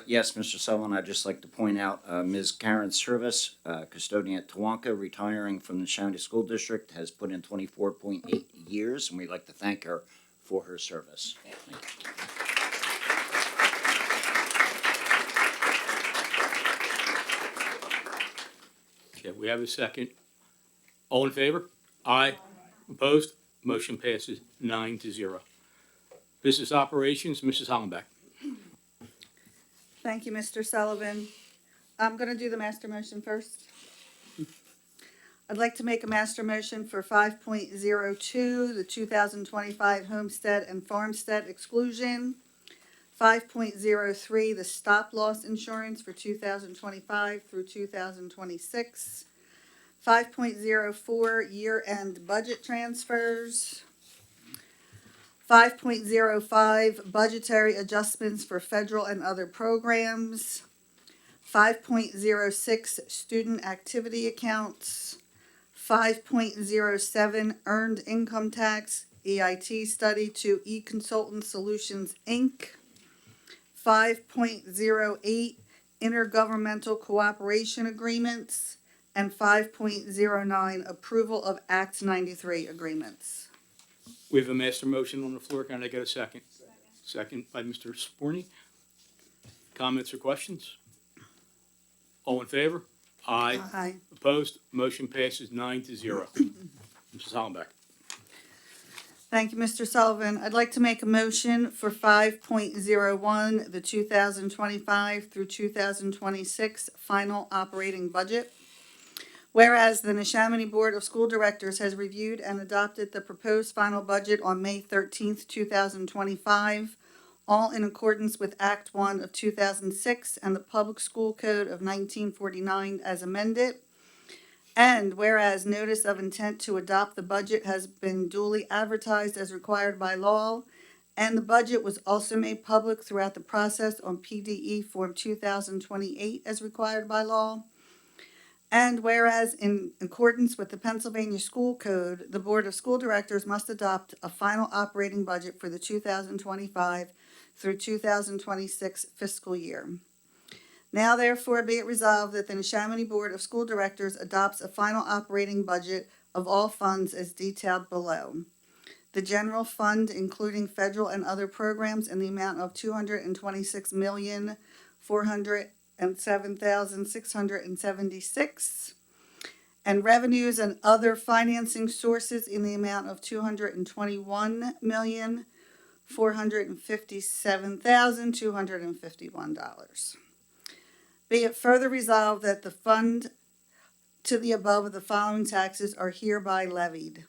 Yes, Mr. Sullivan, I'd just like to point out Ms. Karen Service, custodian at Tawanka, retiring from the Neshaminy School District, has put in 24.8 years, and we'd like to thank her for her service. Okay, we have a second. All in favor? Aye. Opposed? Motion passes 9-0. Business operations, Mrs. Hollenbeck. Thank you, Mr. Sullivan. I'm going to do the master motion first. I'd like to make a master motion for 5.02, the 2025 homestead and farmstead exclusion. 5.03, the stop loss insurance for 2025 through 2026. 5.04, year-end budget transfers. 5.05, budgetary adjustments for federal and other programs. 5.06, student activity accounts. 5.07, earned income tax, EIT study to eConsultant Solutions, Inc. 5.08, intergovernmental cooperation agreements. And 5.09, approval of Act 93 agreements. We have a master motion on the floor. Can I get a second? Second by Mr. Sporny. Comments or questions? All in favor? Aye. Aye. Opposed? Motion passes 9-0. Mrs. Hollenbeck. Thank you, Mr. Sullivan. I'd like to make a motion for 5.01, the 2025 through 2026 final operating budget. Whereas the Neshaminy Board of School Directors has reviewed and adopted the proposed final budget on May 13th, 2025, all in accordance with Act 1 of 2006 and the Public School Code of 1949 as amended. And whereas notice of intent to adopt the budget has been duly advertised as required by law, and the budget was also made public throughout the process on PDE Form 2028 as required by law. And whereas in accordance with the Pennsylvania School Code, the Board of School Directors must adopt a final operating budget for the 2025 through 2026 fiscal year. Now therefore be it resolved that the Neshaminy Board of School Directors adopts a final operating budget of all funds as detailed below. The general fund, including federal and other programs, in the amount of $226,407,676, and revenues and other financing sources in the amount of $221,457,251. Be it further resolved that the fund to the above of the following taxes are hereby levied.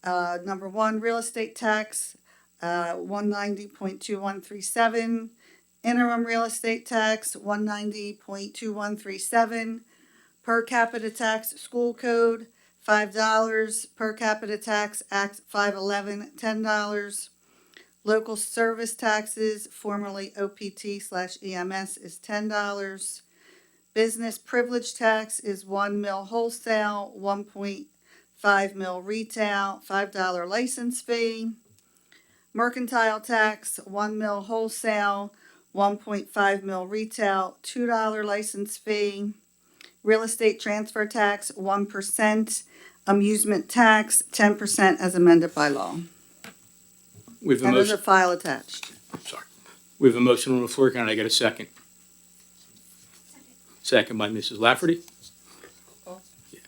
Number one, real estate tax, 190.2137. Interim real estate tax, 190.2137. Per capita tax, school code, $5. Per capita tax, Act 511, $10. Local service taxes, formerly OPT/EMS, is $10. Business privilege tax is 1 mil wholesale, 1.5 mil retail, $5 license fee. Mercantile tax, 1 mil wholesale, 1.5 mil retail, $2 license fee, real estate transfer tax, 1%, amusement tax, 10% as amended by law. We have a And there's a motion, file attached. sorry. We have a motion on the floor. Can I get a second? Second by Mrs. Lafferty. Yeah.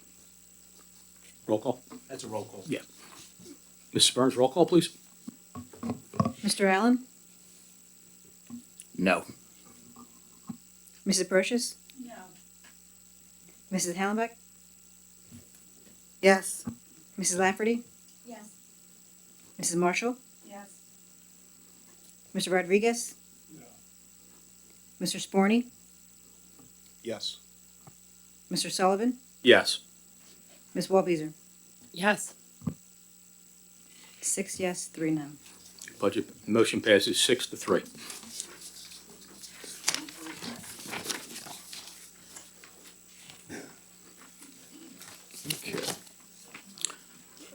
Roll call. That's a roll call. Yeah. Mrs. Burns, roll call, please. Mr. Allen? No. Mrs. Brochus? No. Mrs. Hallenbeck? Yes. Mrs. Lafferty? Yes. Mrs. Marshall? Yes. Mr. Rodriguez? Mr. Sporny? Yes. Mr. Sullivan? Yes. Ms. Walbeezer? Yes. 6 yes, 3 no. Budget motion passes 6-3. Okay.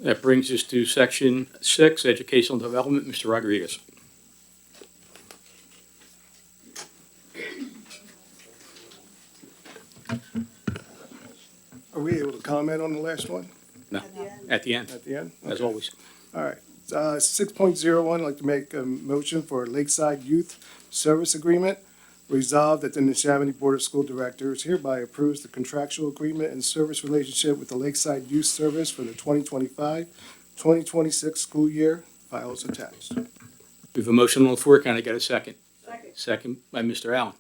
That brings us to section 6, educational development. Mr. Rodriguez. Are we able to comment on the last one No, at the end, at the end? as always. All right. 6.01, I'd like to make a motion for a Lakeside Youth Service Agreement. Resolved that the Neshaminy Board of School Directors hereby approves the contractual agreement and service relationship with the Lakeside Youth Service for the 2025-2026 school year. Files attached. We have a motion on the floor. Can I get a second? Second by Mr. Allen.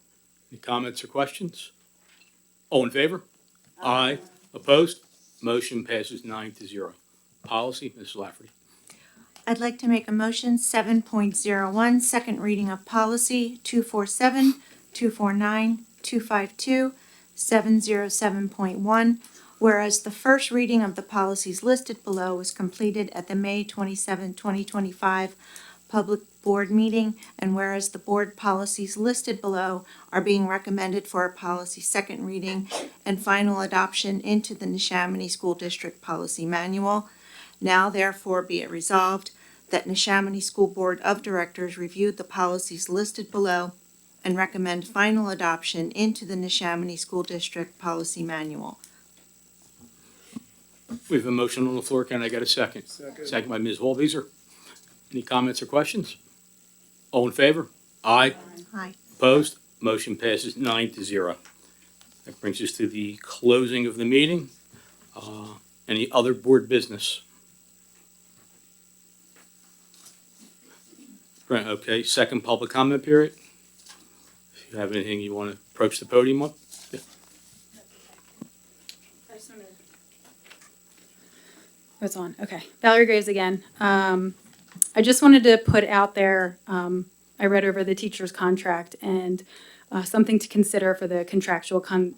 Any comments or questions? All in favor? Aye. Opposed? Motion passes 9-0. Policy, Ms. Lafferty. I'd like to make a motion, 7.01, second reading of policy 247, 249, 252, 707.1, whereas the first reading of the policies listed below was completed at the May 27, 2025 public board meeting, and whereas the board policies listed below are being recommended for a policy second reading and final adoption into the Neshaminy School District Policy Manual. Now therefore be it resolved that Neshaminy School Board of Directors reviewed the policies listed below and recommend final adoption into the Neshaminy School District Policy Manual. We have a motion on the floor. Can I get a second? Second by Ms. Walbeezer. Any comments or questions? All in favor? Aye. Aye. Opposed? Motion passes 9-0. That brings us to the closing of the meeting. Any other board business? Right, okay, second public comment period. If you have anything you want to approach the podium on? Yeah. Oh, it's on. Okay. Valerie Graves again. I just wanted to put out there, I read over the teacher's contract and something to consider for the contractual the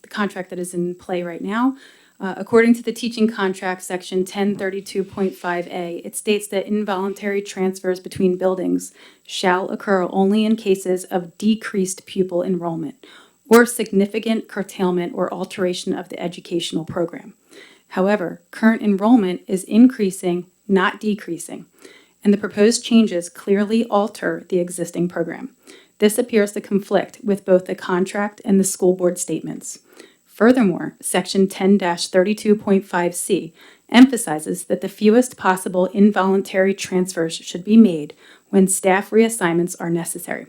contract that is in play right now. According to the teaching contract, section 1032.5A, it states that involuntary transfers between buildings shall occur only in cases of decreased pupil enrollment or significant curtailment or alteration of the educational program. However, current enrollment is increasing, not decreasing, and the proposed changes clearly alter the existing program. This appears to conflict with both the contract and the school board statements. Furthermore, section 10-32.5C emphasizes that the fewest possible involuntary transfers should be made when staff reassignments are necessary.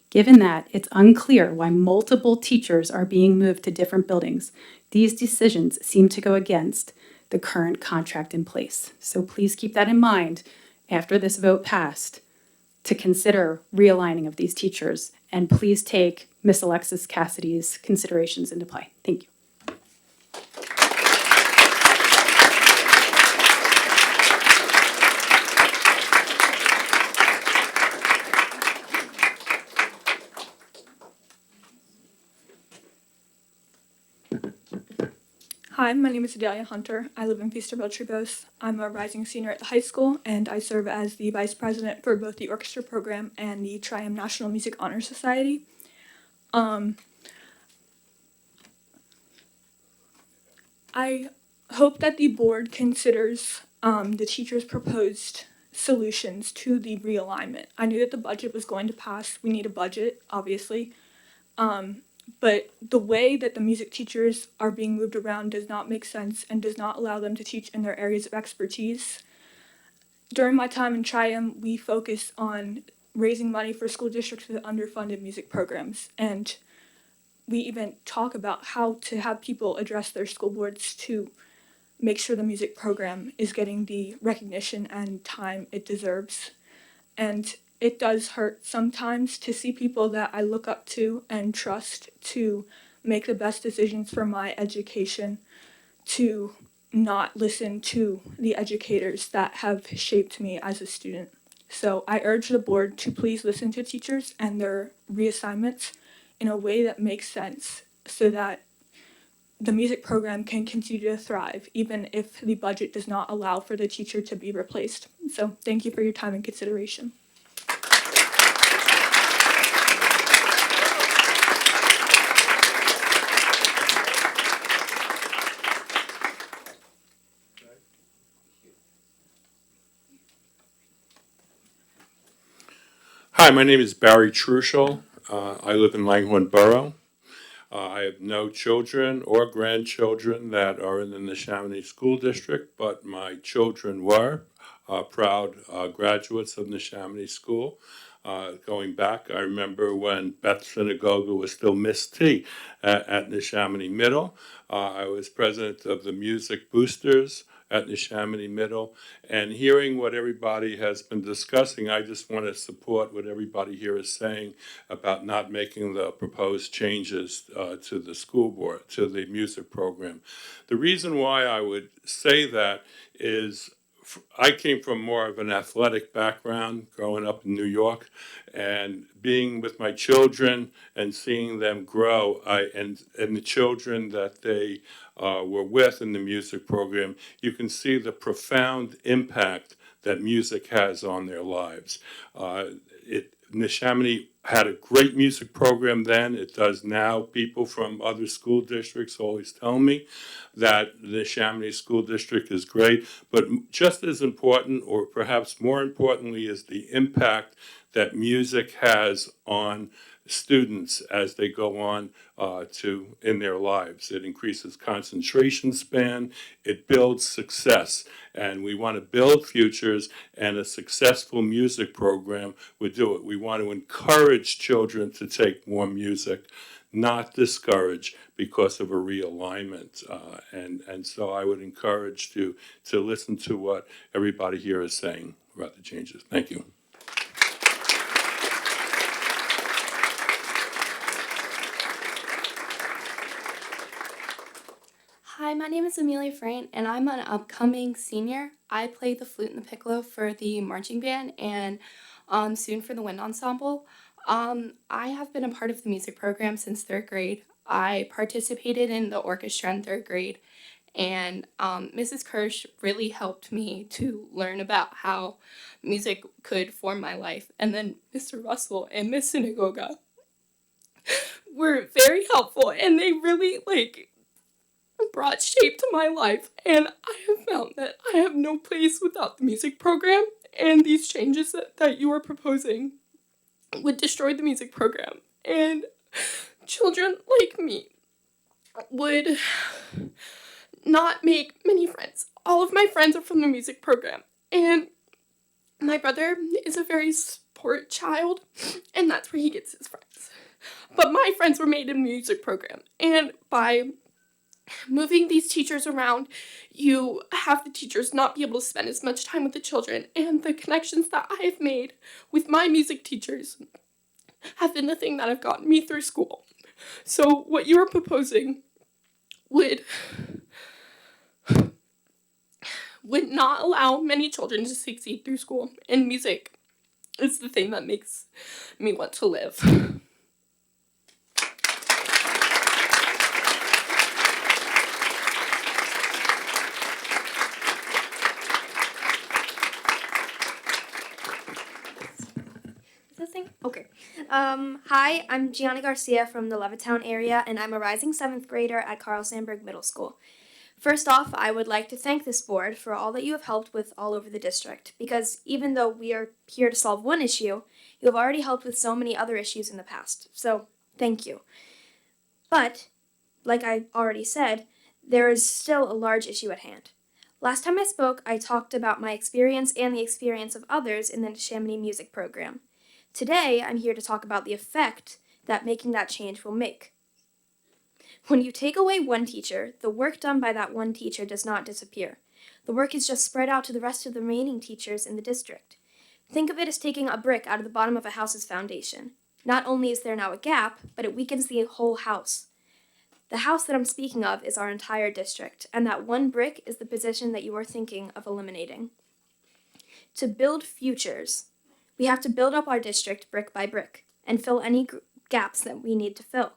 Given that it's unclear why multiple teachers are being moved to different buildings, these decisions seem to go against the current contract in place. So please keep that in mind after this vote passed to consider realigning of these teachers, and please take Miss Alexis Cassidy's considerations into play. Thank you. Hi, my name is Adelia Hunter. I live in Feasterville, Trevose. I'm a rising senior at the high school, and I serve as the vice president for both the orchestra program and the Triumph National Music Honor Society. I hope that the board considers the teacher's proposed solutions to the realignment. I knew that the budget was going to pass. We need a budget, obviously. But the way that the music teachers are being moved around does not make sense and does not allow them to teach in their areas of expertise. During my time in Trium, we focus on raising money for school districts with underfunded music programs. And we even talk about how to have people address their school boards to make sure the music program is getting the recognition and time it deserves. And it does hurt sometimes to see people that I look up to and trust to make the best decisions for my education, to not listen to the educators that have shaped me as a student. So I urge the board to please listen to teachers and their reassignments in a way that makes sense so that the music program can continue to thrive, even if the budget does not allow for the teacher to be replaced. So thank you for your time and consideration. Hi, my name is Barry Truschel. I live in Langhorne Borough. I have no children or grandchildren that are in the Neshaminy School District, but my children were proud graduates of Neshaminy School. Going back, I remember when Beth Synagoga was still Miss T at Neshaminy Middle. I was president of the Music Boosters at Neshaminy Middle, and hearing what everybody has been discussing, I just want to support what everybody here is saying about not making the proposed changes to the school board, to the music program. The reason why I would say that is I came from more of an athletic background growing up in New York, and being with my children and seeing them grow, and the children that they were with in the music program, you can see the profound impact that music has on their lives. Neshaminy had a great music program then. It does now. People from other school districts always tell me that the Neshaminy School District is great. But just as important, or perhaps more importantly, is the impact that music has on students as they go on in their lives. It increases concentration span, it builds success, and we want to build futures, and a successful music program would do it. We want to encourage children to take more music, not discourage because of a realignment. And so I would encourage to listen to what everybody here is saying about the changes. Thank you. Hi, my name is Amelia Frain, and I'm an upcoming senior. I play the flute and the piccolo for the marching band and soon for the wind ensemble. I have been a part of the music program since third grade. I participated in the orchestra in third grade, and Mrs. Kirsch really helped me to learn about how music could form my life. And then Mr. Russell and Miss Synagoga were very helpful, and they really brought shape to my life, and I have found that I have no place without the music program, and these changes that you are proposing would destroy the music program, and children like me would not make many friends. All of my friends are from the music program, and my brother is a very sport child, and that's where he gets his friends. But my friends were made in the music program, and by moving these teachers around, you have the teachers not be able to spend as much time with the children, and the connections that I have made with my music teachers have been the thing that have gotten me through school. So what you are proposing would not allow many children to succeed through school, and music is the thing that makes me want to live. Okay. Hi, I'm Gianna Garcia from the Levittown area, and I'm a rising 7th grader at Carl Sandburg Middle School. First off, I would like to thank this board for all that you have helped with all over the district, because even though we are here to solve one issue, you have already helped with so many other issues in the past. So, thank you. But, like I already said, there is still a large issue at hand. Last time I spoke, I talked about my experience and the experience of others in the Neshaminy music program. Today, I'm here to talk about the effect that making that change will make. When you take away one teacher, the work done by that one teacher does not disappear. The work is just spread out to the rest of the remaining teachers in the district. Think of it as taking a brick out of the bottom of a house's foundation. Not only is there now a gap, but it weakens the whole house. The house that I'm speaking of is our entire district, and that one brick is the position that you are thinking of eliminating. To build futures, we have to build up our district brick by brick and fill any gaps that we need to fill.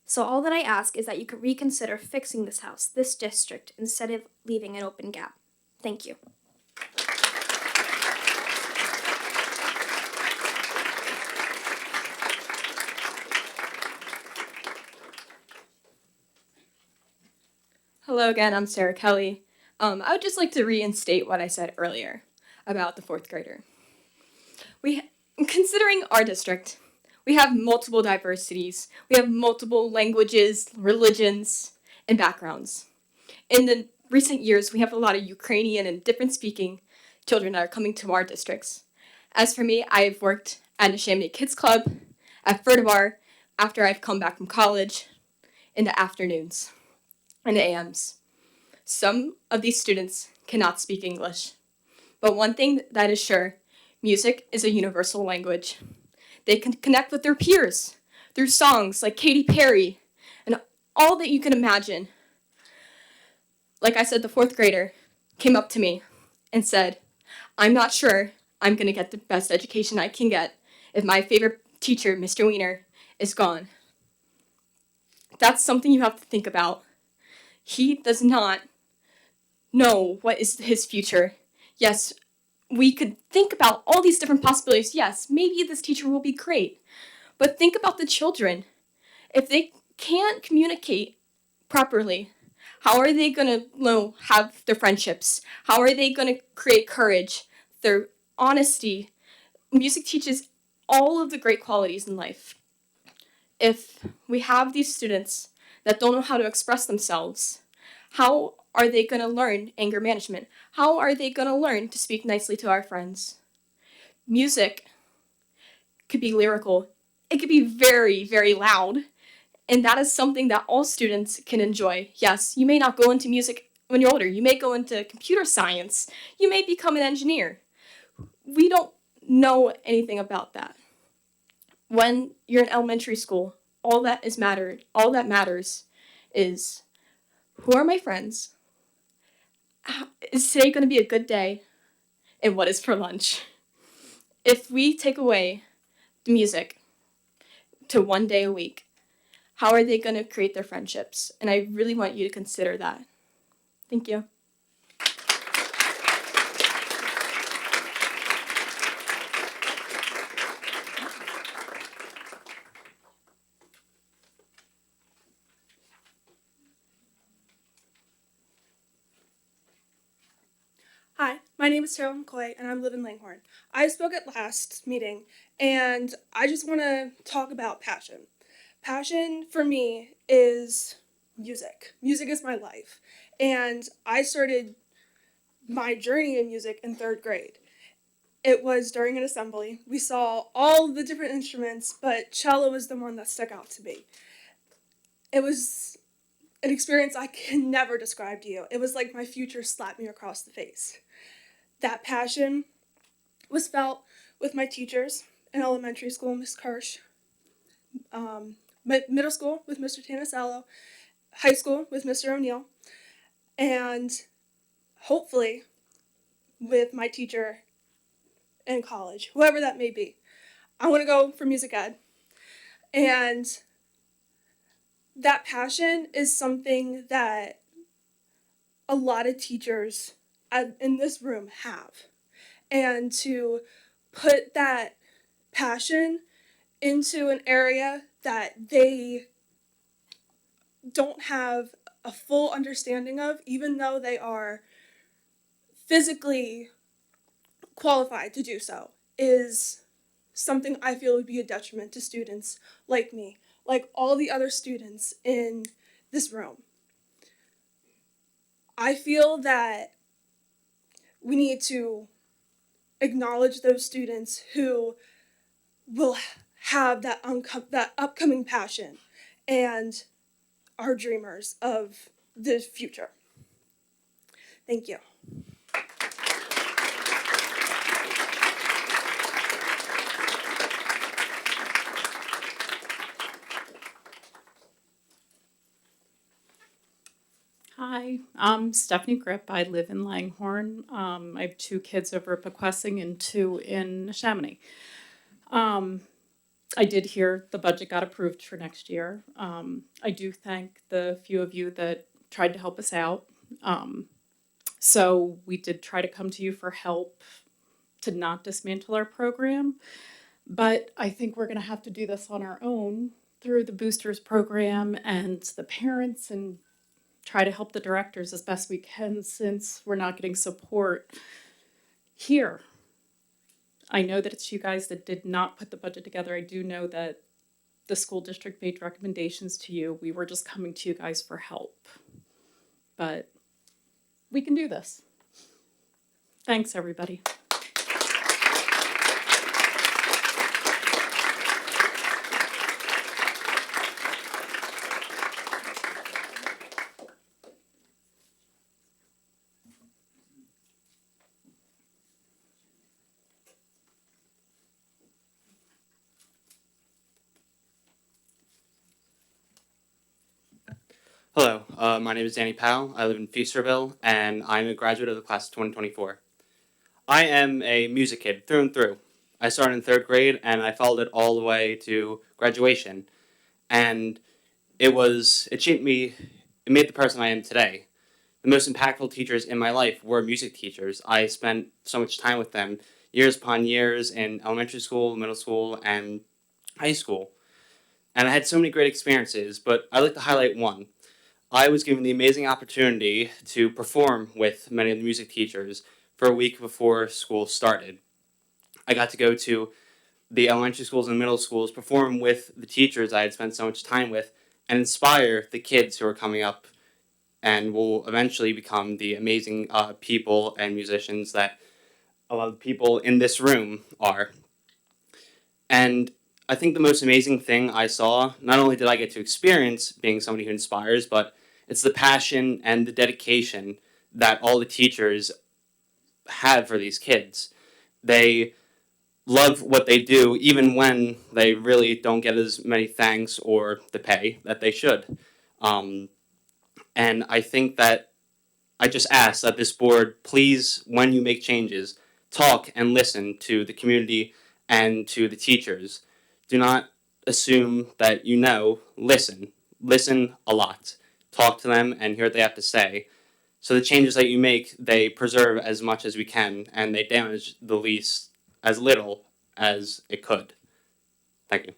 So all that I ask is that you could reconsider fixing this house, this district, instead of leaving an open gap. Thank you. Hello again, I'm Sarah Kelly. I would just like to reinstate what I said earlier about the fourth grader. Considering our district, we have multiple diversities. We have multiple languages, religions, and backgrounds. In the recent years, we have a lot of Ukrainian and different speaking children that are coming to our districts. As for me, I've worked at Neshaminy Kids Club, at Furtivar, after I've come back from college, in the afternoons and the AMs. Some of these students cannot speak English, but one thing that is sure, music is a universal language. They can connect with their peers through songs like Katy Perry and all that you can imagine. Like I said, the fourth grader came up to me and said, I'm not sure I'm going to get the best education I can get if my favorite teacher, Mr. Wiener, is gone. That's something you have to think about. He does not know what is his future. Yes, we could think about all these different possibilities. Yes, maybe this teacher will be great. But think about the children. If they can't communicate properly, how are they going to have their friendships? How are they going to create courage, their honesty? Music teaches all of the great qualities in life. If we have these students that don't know how to express themselves, how are they going to learn anger management? How are they going to learn to speak nicely to our friends? Music could be lyrical. It could be very, very loud. And that is something that all students can enjoy. Yes, you may not go into music when you're older. You may go into computer science. You may become an engineer. We don't know anything about that. When you're in elementary school, all that matters is, who are my friends? Is today going to be a good day? And what is for lunch? If we take away the music to one day a week, how are they going to create their friendships? And I really want you to consider that. Thank you. Hi, my name is Terrell McCoy, and I live in Langhorne. I spoke at last meeting, and I just want to talk about passion. Passion for me is music. Music is my life. And I started my journey in music in 3rd grade. It was during an assembly. We saw all the different instruments, but cello was the one that stuck out to me. It was an experience I can never describe to you. It was like my future slapped me across the face. That passion was felt with my teachers in elementary school, Miss Kirsch, middle school with Mr. Tanasello, high school with Mr. O'Neill, and hopefully with my teacher in college, whoever that may be. I want to go for music ed. And that passion is something that a lot of teachers in this room have. And to put that passion into an area that they don't have a full understanding of, even though they are physically qualified to do so, is something I feel would be a detriment to students like me, like all the other students in this room. I feel that we need to acknowledge those students who will have that upcoming passion and are dreamers of the future. Thank you. Hi, I'm Stephanie Grip. I live in Langhorne. I have 2 kids over at Pequessing and 2 in Neshaminy. I did hear the budget got approved for next year. I do thank the few of you that tried to help us out. So we did try to come to you for help to not dismantle our program, but I think we're going to have to do this on our own through the boosters program and the parents, and try to help the directors as best we can since we're not getting support here. I know that it's you guys that did not put the budget together. I do know that the school district made recommendations to you. We were just coming to you guys for help. But we can do this. Thanks, everybody. Hello, my name is Danny Powell. I live in Feasterville, and I'm a graduate of the class of 2024. I am a music kid through and through. I started in 3rd grade, and I followed it all the way to graduation. And it shaped me, it made the person I am today. The most impactful teachers in my life were music teachers. I spent so much time with them, years upon years in elementary school, middle school, and high school. And I had so many great experiences, but I'd like to highlight one. I was given the amazing opportunity to perform with many of the music teachers for a week before school started. I got to go to the elementary schools and middle schools, perform with the teachers I had spent so much time with, and inspire the kids who are coming up and will eventually become the amazing people and musicians that a lot of people in this room are. And I think the most amazing thing I saw, not only did I get to experience being somebody who inspires, but it's the passion and the dedication that all the teachers have for these kids. They love what they do even when they really don't get as many thanks or the pay that they should. And I think that I just ask that this board, please, when you make changes, talk and listen to the community and to the teachers. Do not assume that you know. Listen. Listen a lot. Talk to them and hear what they have to say. So the changes that you make, they preserve as much as we can, and they damage the least, as little as it could. Thank you.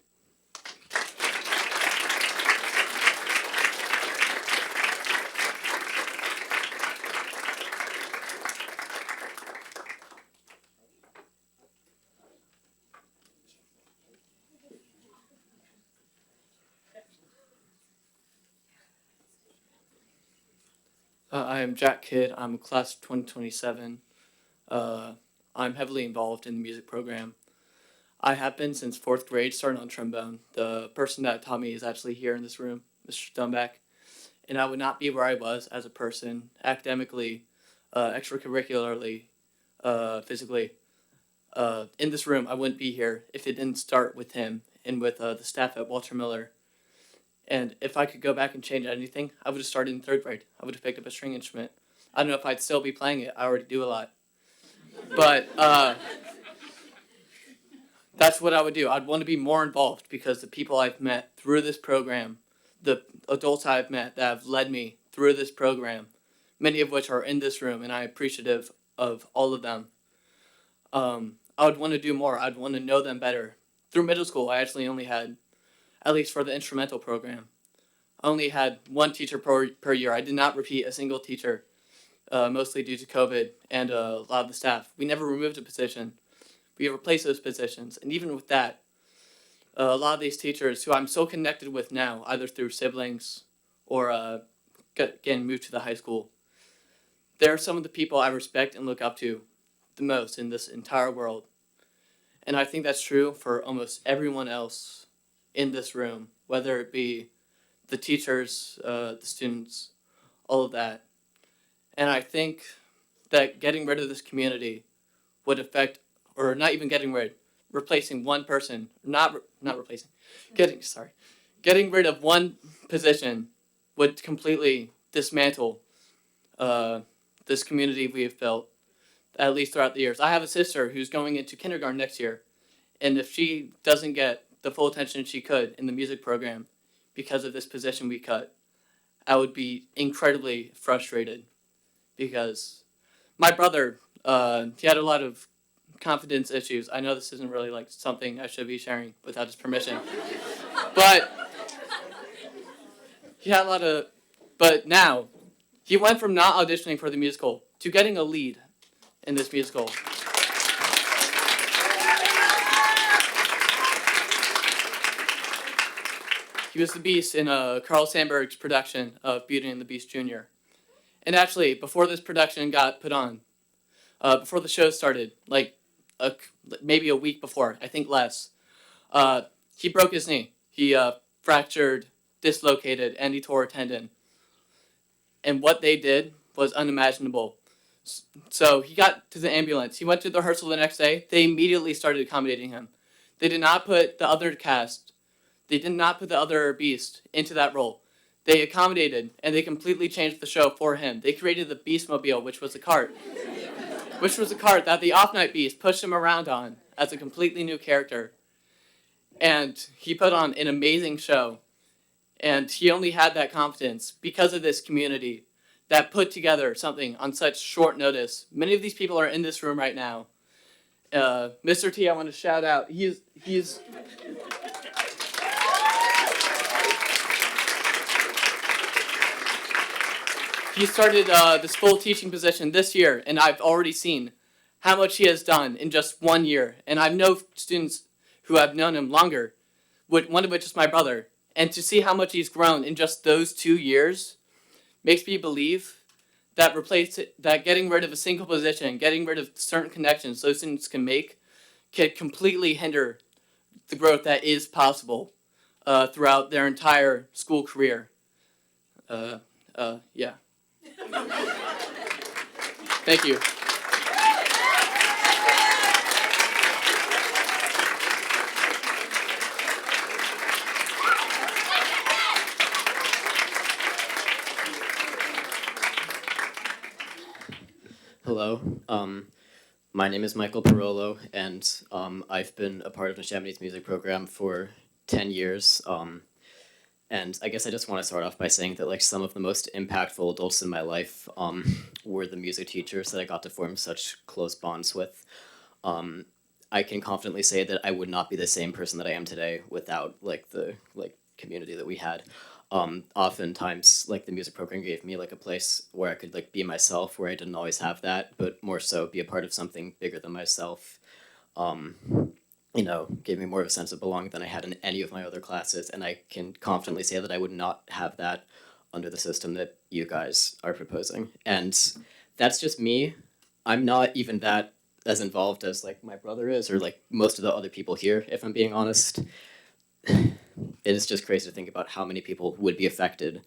I am Jack Kidd. I'm class of 2027. I'm heavily involved in the music program. I have been since 4th grade, starting on trombone. The person that taught me is actually here in this room, Mr. Stoneback. And I would not be where I was as a person, academically, extracurricularly, physically. In this room, I wouldn't be here if it didn't start with him and with the staff at Walter Miller. And if I could go back and change anything, I would have started in 3rd grade. I would have picked up a string instrument. I don't know if I'd still be playing it. I already do a lot. But that's what I would do. I'd want to be more involved because the people I've met through this program, the adults I've met that have led me through this program, many of which are in this room, and I'm appreciative of all of them. I would want to do more. I'd want to know them better. Through middle school, I actually only had, at least for the instrumental program, only had one teacher per year. I did not repeat a single teacher, mostly due to COVID and a lot of the staff. We never removed a position. We replaced those positions. And even with that, a lot of these teachers who I'm so connected with now, either through siblings or getting moved to the high school, they're some of the people I respect and look up to the most in this entire world. And I think that's true for almost everyone else in this room, whether it be the teachers, the students, all of that. And I think that getting rid of this community would affect, or not even getting rid, replacing one person, not replacing, getting rid of one position would completely dismantle this community we have built, at least throughout the years. I have a sister who's going into kindergarten next year, and if she doesn't get the full attention she could in the music program because of this position we cut, I would be incredibly frustrated, because my brother, he had a lot of confidence issues. I know this isn't really like something I should be sharing without his permission, but he had a lot of, but now he went from not auditioning for the musical to getting a lead in this musical. He was the Beast in Carl Sandburg's production of Beauty and the Beast Jr. And actually, before this production got put on, before the show started, like maybe a week before, I think less, he broke his knee. He fractured, dislocated, and he tore a tendon. And what they did was unimaginable. So he got to the ambulance. He went to the rehearsal the next day. They immediately started accommodating him. They did not put the other cast, they did not put the other Beast into that role. They accommodated, and they completely changed the show for him. They created the Beastmobile, which was a cart. Which was a cart that the Off-Night Beast pushed him around on as a completely new character. And he put on an amazing show. And he only had that confidence because of this community that put together something on such short notice. Many of these people are in this room right now. Mr. T, I want to shout out. He started this full teaching position this year, and I've already seen how much he has done in just 1 year. And I know students who have known him longer, one of which is my brother. And to see how much he's grown in just those 2 years makes me believe that getting rid of a single position, getting rid of certain connections those students can make, can completely hinder the growth that is possible throughout their entire school career. Yeah. Thank you. Hello, my name is Michael Parolo, and I've been a part of Neshaminy's music program for 10 years. And I guess I just want to start off by saying that like some of the most impactful adults in my life were the music teachers that I got to form such close bonds with. I can confidently say that I would not be the same person that I am today without like the community that we had. Oftentimes like the music program gave me like a place where I could like be myself, where I didn't always have that, but more so be a part of something bigger than myself. Gave me more of a sense of belonging than I had in any of my other classes, and I can confidently say that I would not have that under the system that you guys are proposing. And that's just me. I'm not even that as involved as like my brother is, or like most of the other people here, if I'm being honest. It is just crazy to think about how many people would be affected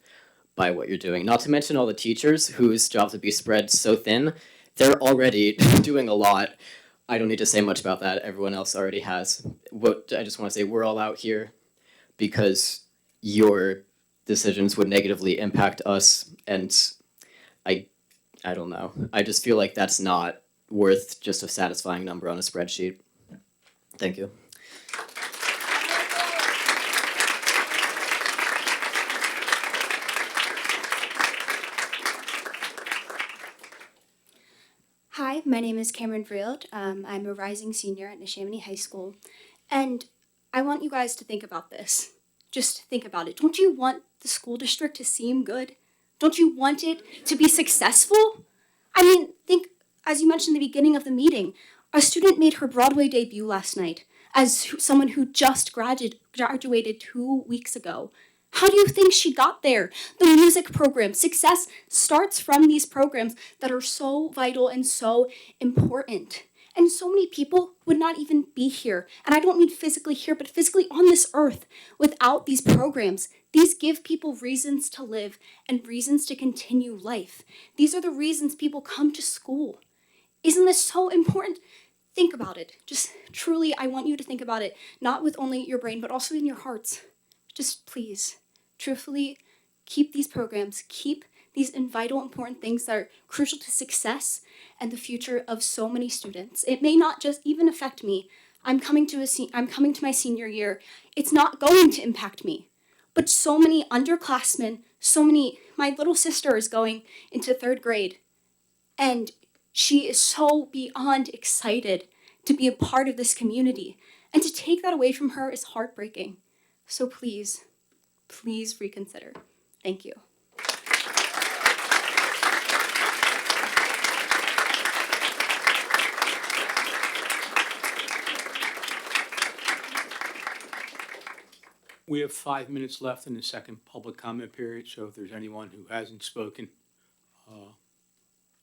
by what you're doing. Not to mention all the teachers whose jobs would be spread so thin. They're already doing a lot. I don't need to say much about that. Everyone else already has. What I just want to say, we're all out here because your decisions would negatively impact us, and I don't know. I just feel like that's not worth just a satisfying number on a spreadsheet. Thank you. Hi, my name is Cameron Vrield. I'm a rising senior at Neshaminy High School, and I want you guys to think about this. Just think about it. Don't you want the school district to seem good? Don't you want it to be successful? I mean, think, as you mentioned in the beginning of the meeting, a student made her Broadway debut last night as someone who just graduated 2 weeks ago. How do you think she got there? The music program. Success starts from these programs that are so vital and so important. And so many people would not even be here. And I don't mean physically here, but physically on this earth without these programs. These give people reasons to live and reasons to continue life. These are the reasons people come to school. Isn't this so important? Think about it. Just truly, I want you to think about it, not with only your brain, but also in your hearts. Just please, truthfully, keep these programs, keep these vital, important things that are crucial to success and the future of so many students. It may not just even affect me. I'm coming to my senior year. It's not going to impact me. But so many underclassmen, my little sister is going into 3rd grade, and she is so beyond excited to be a part of this community. And to take that away from her is heartbreaking. So please, please reconsider. Thank you. We have 5 minutes left in the second public comment period, so if there's anyone who hasn't spoken,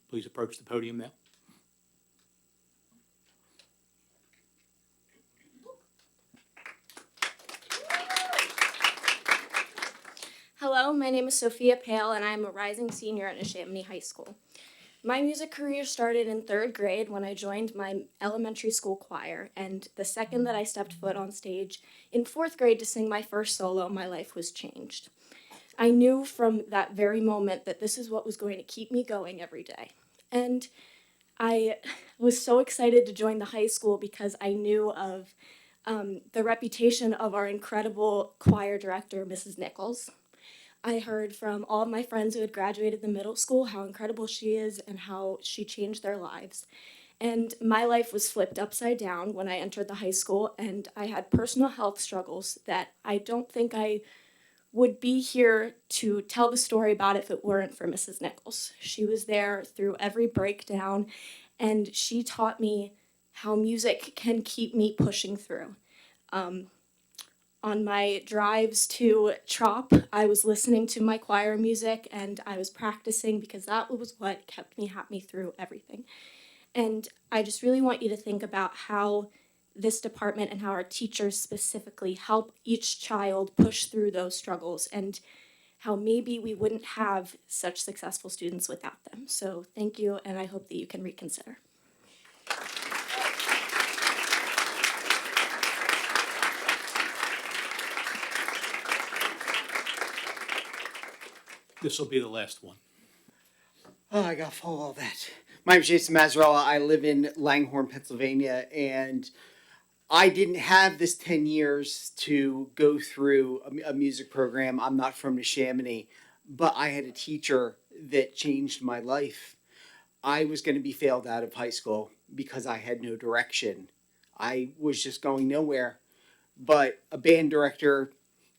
please approach the podium now. Hello, my name is Sophia Pale, and I'm a rising senior at Neshaminy High School. My music career started in 3rd grade when I joined my elementary school choir, and the second that I stepped foot on stage in 4th grade to sing my first solo, my life was changed. I knew from that very moment that this is what was going to keep me going every day. And I was so excited to join the high school because I knew of the reputation of our incredible choir director, Mrs. Nichols. I heard from all of my friends who had graduated the middle school how incredible she is and how she changed their lives. And my life was flipped upside down when I entered the high school, and I had personal health struggles that I don't think I would be here to tell the story about if it weren't for Mrs. Nichols. She was there through every breakdown, and she taught me how music can keep me pushing through. On my drives to Trop, I was listening to my choir music and I was practicing because that was what kept me through everything. And I just really want you to think about how this department and how our teachers specifically help each child push through those struggles and how maybe we wouldn't have such successful students without them. So thank you, and I hope that you can reconsider. This will be the last one. Oh, I got full of all that. My name is Jason Mazzarella. I live in Langhorne, Pennsylvania, and I didn't have this 10 years to go through a music program. I'm not from Neshaminy, but I had a teacher that changed my life. I was going to be failed out of high school because I had no direction. I was just going nowhere. But a band director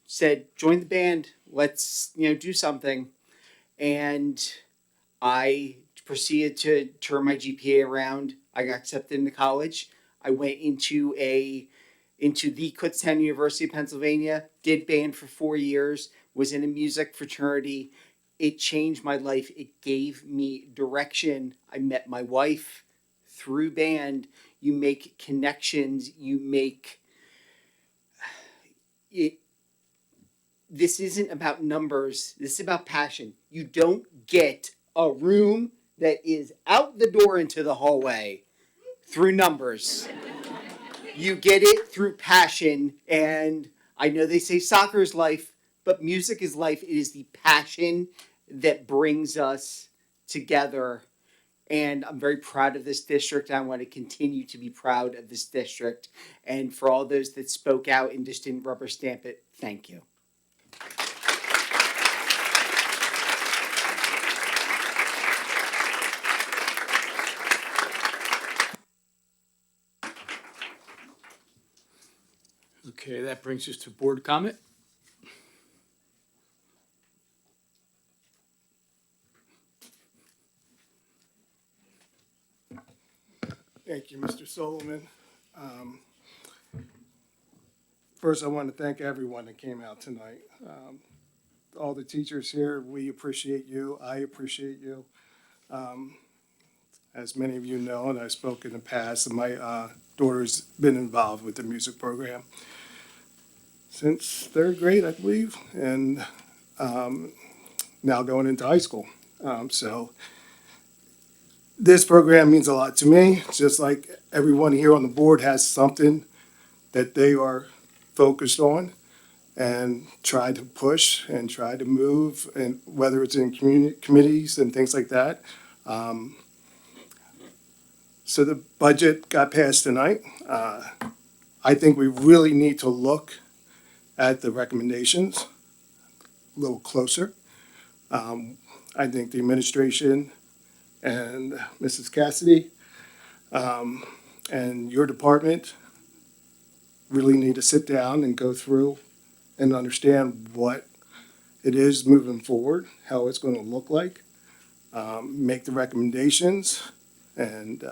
said, join the band, let's do something. And I proceeded to turn my GPA around. I got accepted into college. I went into the Kutztown University of Pennsylvania, did band for 4 years, was in a music fraternity. It changed my life. It gave me direction. I met my wife through band. You make connections. This isn't about numbers. This is about passion. You don't get a room that is out the door into the hallway through numbers. You get it through passion. And I know they say soccer is life, but music is life. It is the passion that brings us together. And I'm very proud of this district. I want to continue to be proud of this district. And for all those that spoke out and just didn't rubber stamp it, thank you. Okay, that brings us to board comment. Thank you, Mr. Solomon. First, I want to thank everyone that came out tonight. All the teachers here, we appreciate you. I appreciate you. As many of you know, and I spoke in the past, my daughter's been involved with the music program since third grade, I believe, and now going into high school. So this program means a lot to me, just like everyone here on the board has something that they are focused on and try to push and try to move, and whether it's in committees and things like that. So the budget got passed tonight. I think we really need to look at the recommendations a little closer. I think the administration and Mrs. Cassidy and your department really need to sit down and go through and understand what it is moving forward, how it's going to look like, make the recommendations, and,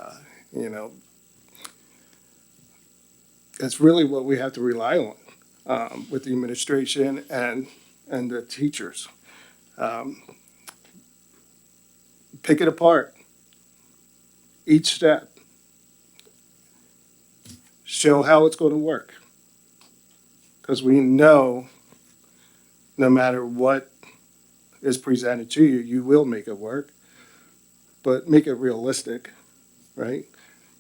that's really what we have to rely on with the administration and the teachers. Pick it apart, each step. Show how it's going to work. Because we know no matter what is presented to you, you will make it work. But make it realistic, right?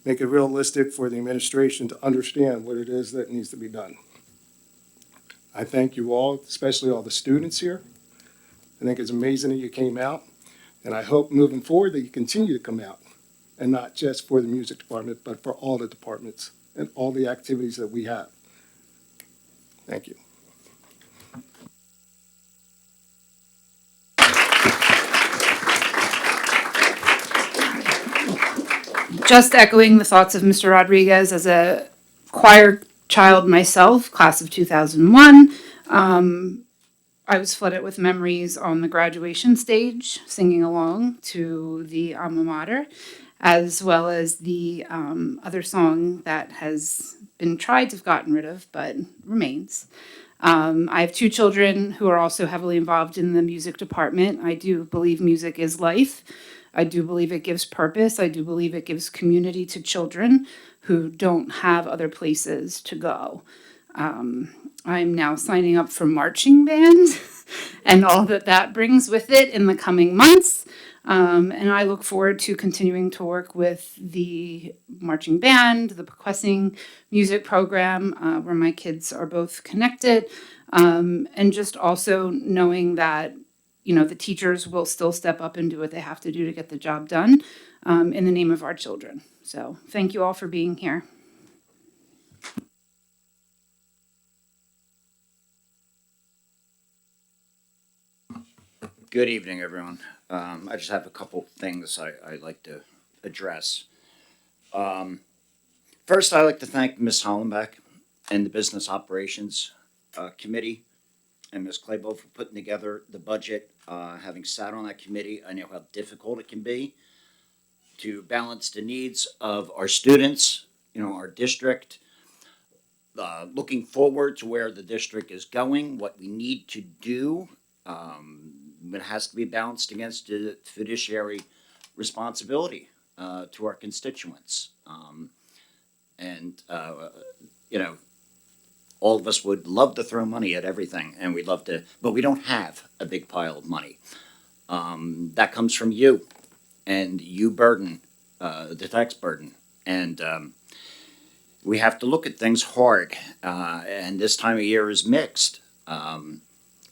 Make it realistic for the administration to understand what it is that needs to be done. I thank you all, especially all the students here. I think it's amazing that you came out. And I hope moving forward that you continue to come out. And not just for the music department, but for all the departments and all the activities that we have. Thank you. Just echoing the thoughts of Mr. Rodriguez, as a choir child myself, class of 2001, I was flooded with memories on the graduation stage, singing along to the alma mater, as well as the other song that has been tried to have gotten rid of, but remains. I have two children who are also heavily involved in the music department. I do believe music is life. I do believe it gives purpose. I do believe it gives community to children who don't have other places to go. I'm now signing up for marching band and all that that brings with it in the coming months. And I look forward to continuing to work with the marching band, the percussing music program, where my kids are both connected, and just also knowing that, the teachers will still step up and do what they have to do to get the job done in the name of our children. So thank you all for being here. Good evening, everyone. I just have a couple things I'd like to address. First, I'd like to thank Ms. Hollenbeck and the Business Operations Committee and Ms. Claybo for putting together the budget. Having sat on that committee, I know how difficult it can be to balance the needs of our students, our district, looking forward to where the district is going, what we need to do. It has to be balanced against the fiduciary responsibility to our constituents. All of us would love to throw money at everything, and we'd love to, but we don't have a big pile of money. That comes from you, and you burden the tax burden. And we have to look at things hard, and this time of year is mixed.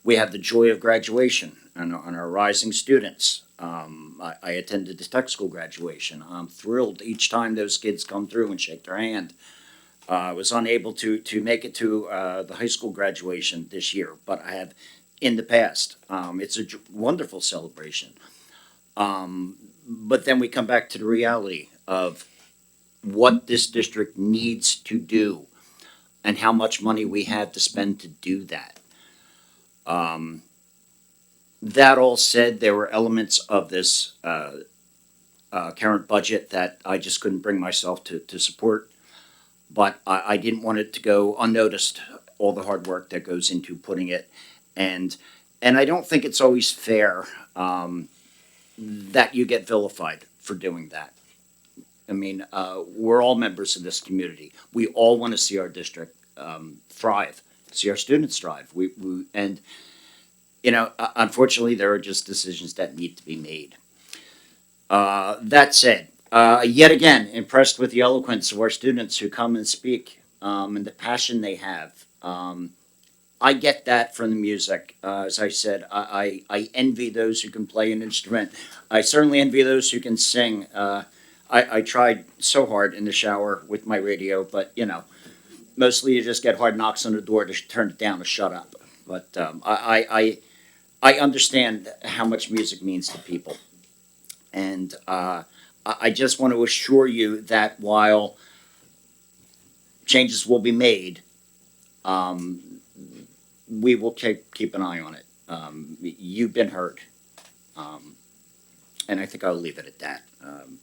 We have the joy of graduation and our rising students. I attended the tech school graduation. I'm thrilled each time those kids come through and shake their hand. I was unable to make it to the high school graduation this year, but I have in the past. It's a wonderful celebration. But then we come back to the reality of what this district needs to do and how much money we have to spend to do that. That all said, there were elements of this current budget that I just couldn't bring myself to support. But I didn't want it to go unnoticed, all the hard work that goes into putting it. And I don't think it's always fair that you get vilified for doing that. I mean, we're all members of this community. We all want to see our district thrive, see our students thrive. And you know, unfortunately, there are just decisions that need to be made. That said, yet again, impressed with the eloquence of our students who come and speak and the passion they have. I get that from the music. As I said, I envy those who can play an instrument. I certainly envy those who can sing. I tried so hard in the shower with my radio, but you know, mostly you just get hard knocks on the door to turn it down to shut up. But I understand how much music means to people. And I just want to assure you that while changes will be made, we will keep an eye on it. You've been heard. And I think I'll leave it at that.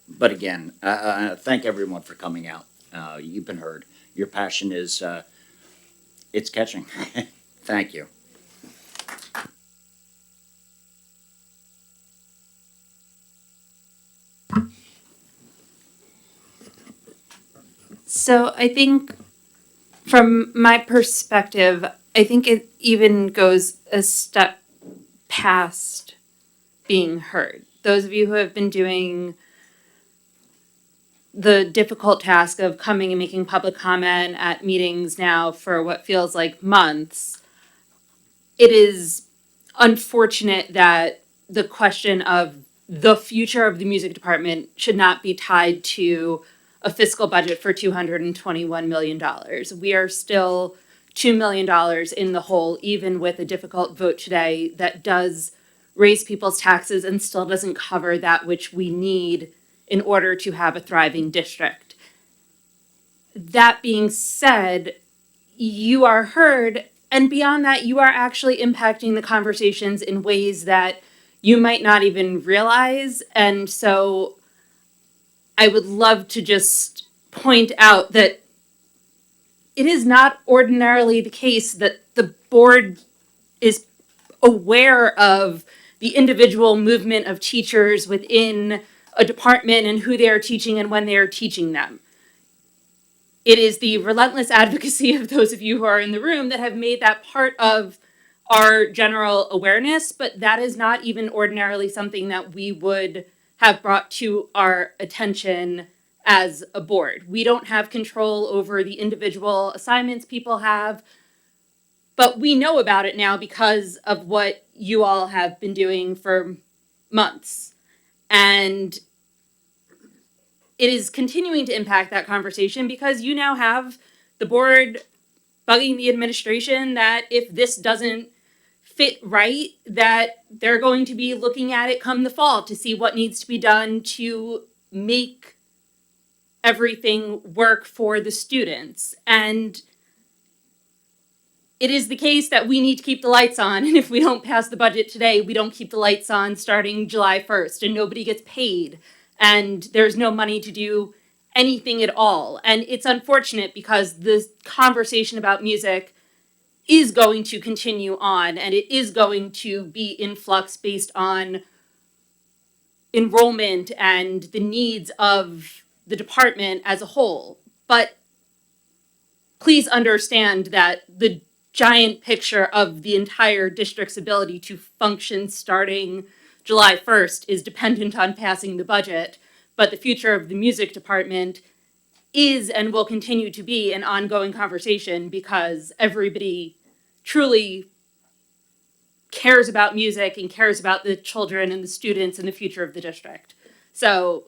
But again, thank everyone for coming out. You've been heard. Your passion is, it's catching. Thank you. So I think from my perspective, I think it even goes a step past being heard. Those of you who have been doing the difficult task of coming and making public comment at meetings now for what feels like months, it is unfortunate that the question of the future of the music department should not be tied to a fiscal budget for $221 million. We are still $2 million in the hole, even with a difficult vote today that does raise people's taxes and still doesn't cover that which we need in order to have a thriving district. That being said, you are heard, and beyond that, you are actually impacting the conversations in ways that you might not even realize. And so I would love to just point out that it is not ordinarily the case that the board is aware of the individual movement of teachers within a department and who they are teaching and when they are teaching them. It is the relentless advocacy of those of you who are in the room that have made that part of our general awareness, but that is not even ordinarily something that we would have brought to our attention as a board. We don't have control over the individual assignments people have, but we know about it now because of what you all have been doing for months. And it is continuing to impact that conversation because you now have the board bugging the administration that if this doesn't fit right, that they're going to be looking at it come the fall to see what needs to be done to make everything work for the students. And it is the case that we need to keep the lights on. And if we don't pass the budget today, we don't keep the lights on starting July 1st and nobody gets paid. And there's no money to do anything at all. And it's unfortunate because the conversation about music is going to continue on and it is going to be in flux based on enrollment and the needs of the department as a whole. But please understand that the giant picture of the entire district's ability to function starting July 1st is dependent on passing the budget, but the future of the music department is and will continue to be an ongoing conversation because everybody truly cares about music and cares about the children and the students and the future of the district. So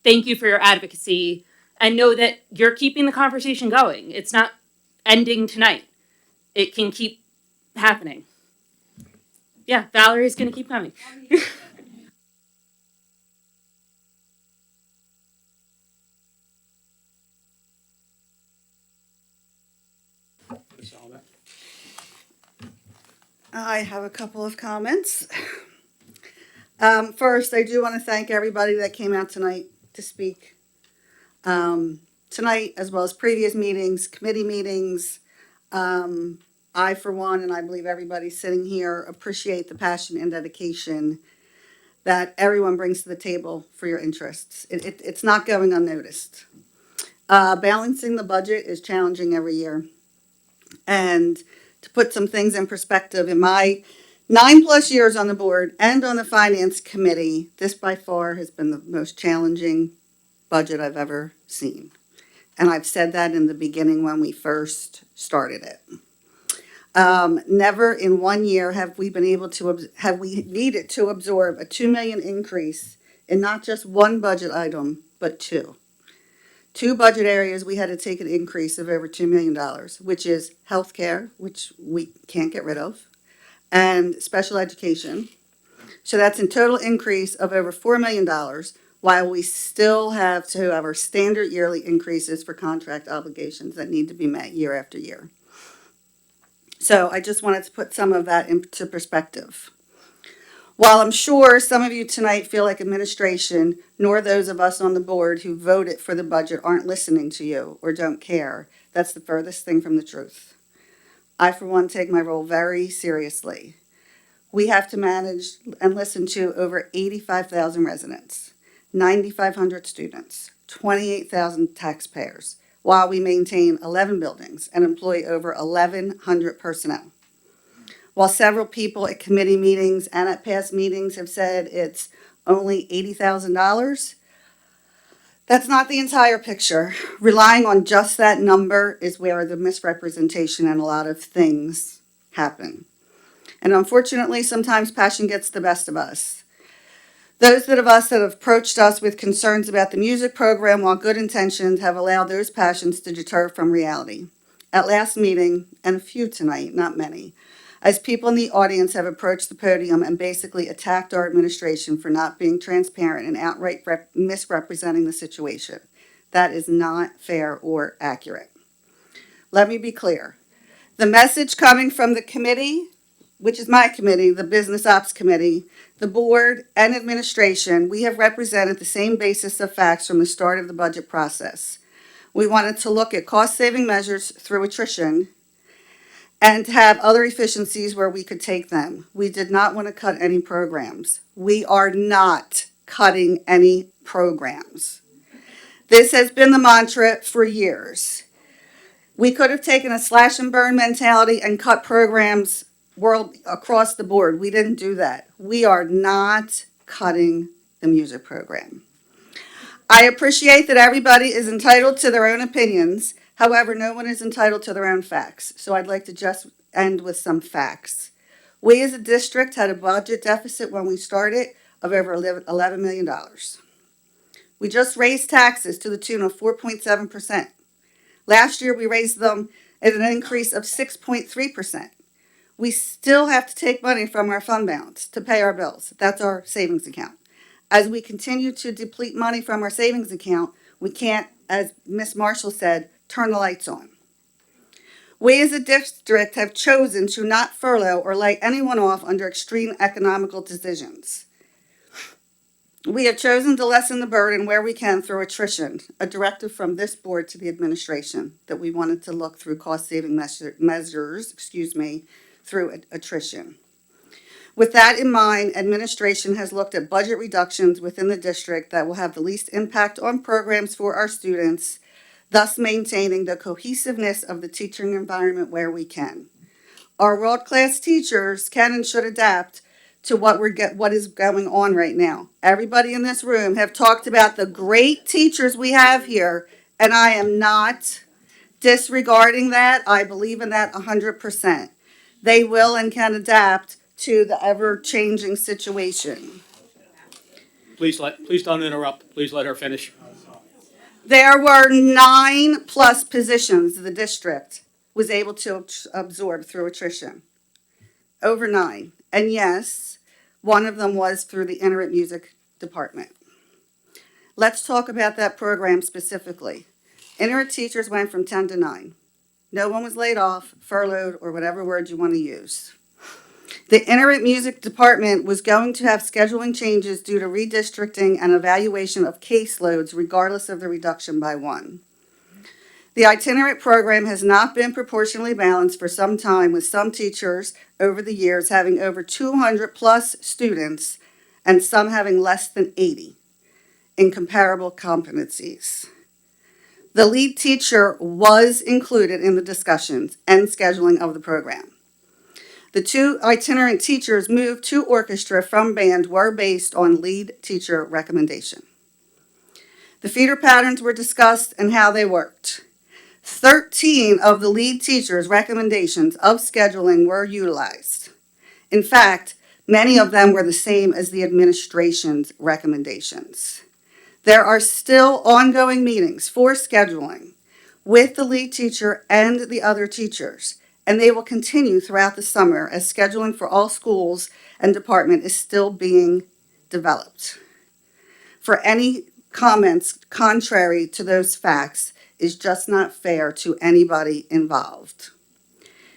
thank you for your advocacy and know that you're keeping the conversation going. It's not ending tonight. It can keep happening. Yeah, Valerie's going to keep coming. I have a couple of comments. First, I do want to thank everybody that came out tonight to speak. Tonight, as well as previous meetings, committee meetings, I, for one, and I believe everybody sitting here, appreciate the passion and dedication that everyone brings to the table for your interests. It's not going unnoticed. Balancing the budget is challenging every year. And to put some things in perspective, in my 9+ years on the board and on the finance committee, this by far has been the most challenging budget I've ever seen. And I've said that in the beginning when we first started it. Never in 1 year have we needed to absorb a $2 million increase in not just one budget item, but two. Two budget areas we had to take an increase of over $2 million, which is healthcare, which we can't get rid of, and special education. So that's in total increase of over $4 million, while we still have to have our standard yearly increases for contract obligations that need to be met year after year. So I just wanted to put some of that into perspective. While I'm sure some of you tonight feel like administration, nor those of us on the board who voted for the budget aren't listening to you or don't care, that's the furthest thing from the truth. I, for one, take my role very seriously. We have to manage and listen to over 85,000 residents, 9,500 students, 28,000 taxpayers, while we maintain 11 buildings and employ over 1,100 personnel. While several people at committee meetings and at past meetings have said it's only $80,000, that's not the entire picture. Relying on just that number is where the misrepresentation and a lot of things happen. And unfortunately, sometimes passion gets the best of us. Those of us that have approached us with concerns about the music program, while good intentions, have allowed those passions to deter from reality. At last meeting, and a few tonight, not many, as people in the audience have approached the podium and basically attacked our administration for not being transparent and outright misrepresenting the situation. That is not fair or accurate. Let me be clear. The message coming from the committee, which is my committee, the Business Ops Committee, the board, and administration, we have represented the same basis of facts from the start of the budget process. We wanted to look at cost-saving measures through attrition and have other efficiencies where we could take them. We did not want to cut any programs. We are not cutting any programs. This has been the mantra for years. We could have taken a slash and burn mentality and cut programs across the board. We didn't do that. We are not cutting the music program. I appreciate that everybody is entitled to their own opinions. However, no one is entitled to their own facts. So I'd like to just end with some facts. We as a district had a budget deficit when we started of over $11 million. We just raised taxes to the tune of 4.7%. Last year, we raised them at an increase of 6.3%. We still have to take money from our fund balance to pay our bills. That's our savings account. As we continue to deplete money from our savings account, we can't, as Ms. Marshall said, turn the lights on. We as a district have chosen to not furlough or lay anyone off under extreme economical decisions. We have chosen to lessen the burden where we can through attrition, a directive from this board to the administration that we wanted to look through cost-saving measures, through attrition. With that in mind, administration has looked at budget reductions within the district that will have the least impact on programs for our students, thus maintaining the cohesiveness of the teaching environment where we can. Our world-class teachers can and should adapt to what is going on right now. Everybody in this room have talked about the great teachers we have here, and I am not disregarding that. I believe in that 100%. They will and can adapt to the ever-changing situation. Please don't interrupt. Please let her finish. There were 9+ positions the district was able to absorb through attrition. Over 9. And yes, one of them was through the Internet Music Department. Let's talk about that program specifically. Internet teachers went from 10 to 9. No one was laid off, furloughed, or whatever word you want to use. The itinerant music department was going to have scheduling changes due to redistricting and evaluation of caseloads regardless of the reduction by one. The itinerant program has not been proportionally balanced for some time, with some teachers over the years having over 200 plus students and some having less than 80 in comparable competencies. The lead teacher was included in the discussions and scheduling of the program. The two itinerant teachers moved to orchestra from band were based on lead teacher recommendation. The feeder patterns were discussed and how they worked. 13 of the lead teacher's recommendations of scheduling were utilized. In fact, many of them were the same as the administration's recommendations. There are still ongoing meetings for scheduling with the lead teacher and the other teachers, and they will continue throughout the summer as scheduling for all schools and department is still being developed. For any comments contrary to those facts is just not fair to anybody involved.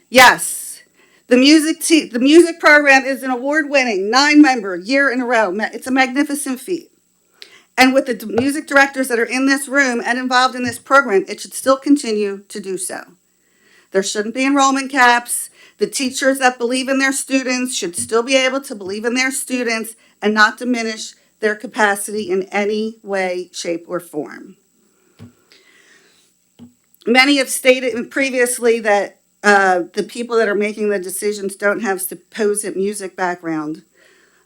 Yes, the music program is an award-winning 9-member year in a row. It's a magnificent feat. And with the music directors that are in this room and involved in this program, it should still continue to do so. There shouldn't be enrollment caps. The teachers that believe in their students should still be able to believe in their students and not diminish their capacity in any way, shape, or form. Many have stated previously that the people that are making the decisions don't have supposed music background.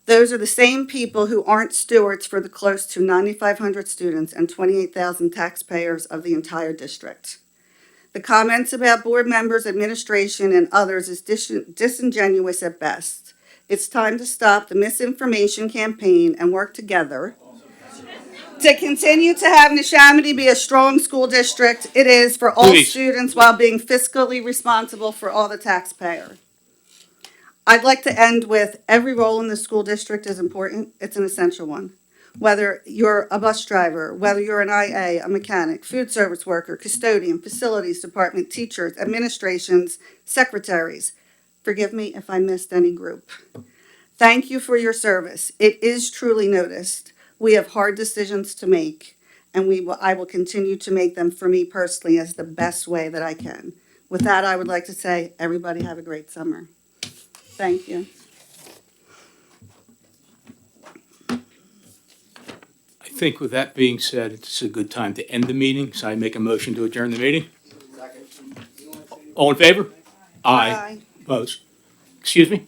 Those are the same people who aren't stewards for the close to 9,500 students and 28,000 taxpayers of the entire district. The comments about board members, administration, and others is disingenuous at best. It's time to stop the misinformation campaign and work together to continue to have Neshaminy be a strong school district it is for all Please. students while being fiscally responsible for all the taxpayers. I'd like to end with every role in the school district is important. It's an essential one. Whether you're a bus driver, whether you're an IA, a mechanic, food service worker, custodian, facilities department, teachers, administrations, secretaries. Forgive me if I missed any group. Thank you for your service. It is truly noticed. We have hard decisions to make, and I will continue to make them for me personally as the best way that I can. With that, I would like to say, everybody have a great summer. Thank you. I think with that being said, it's a good time to end the meeting, so I make a motion to adjourn the meeting. All in favor? Aye. Opposed? Excuse me?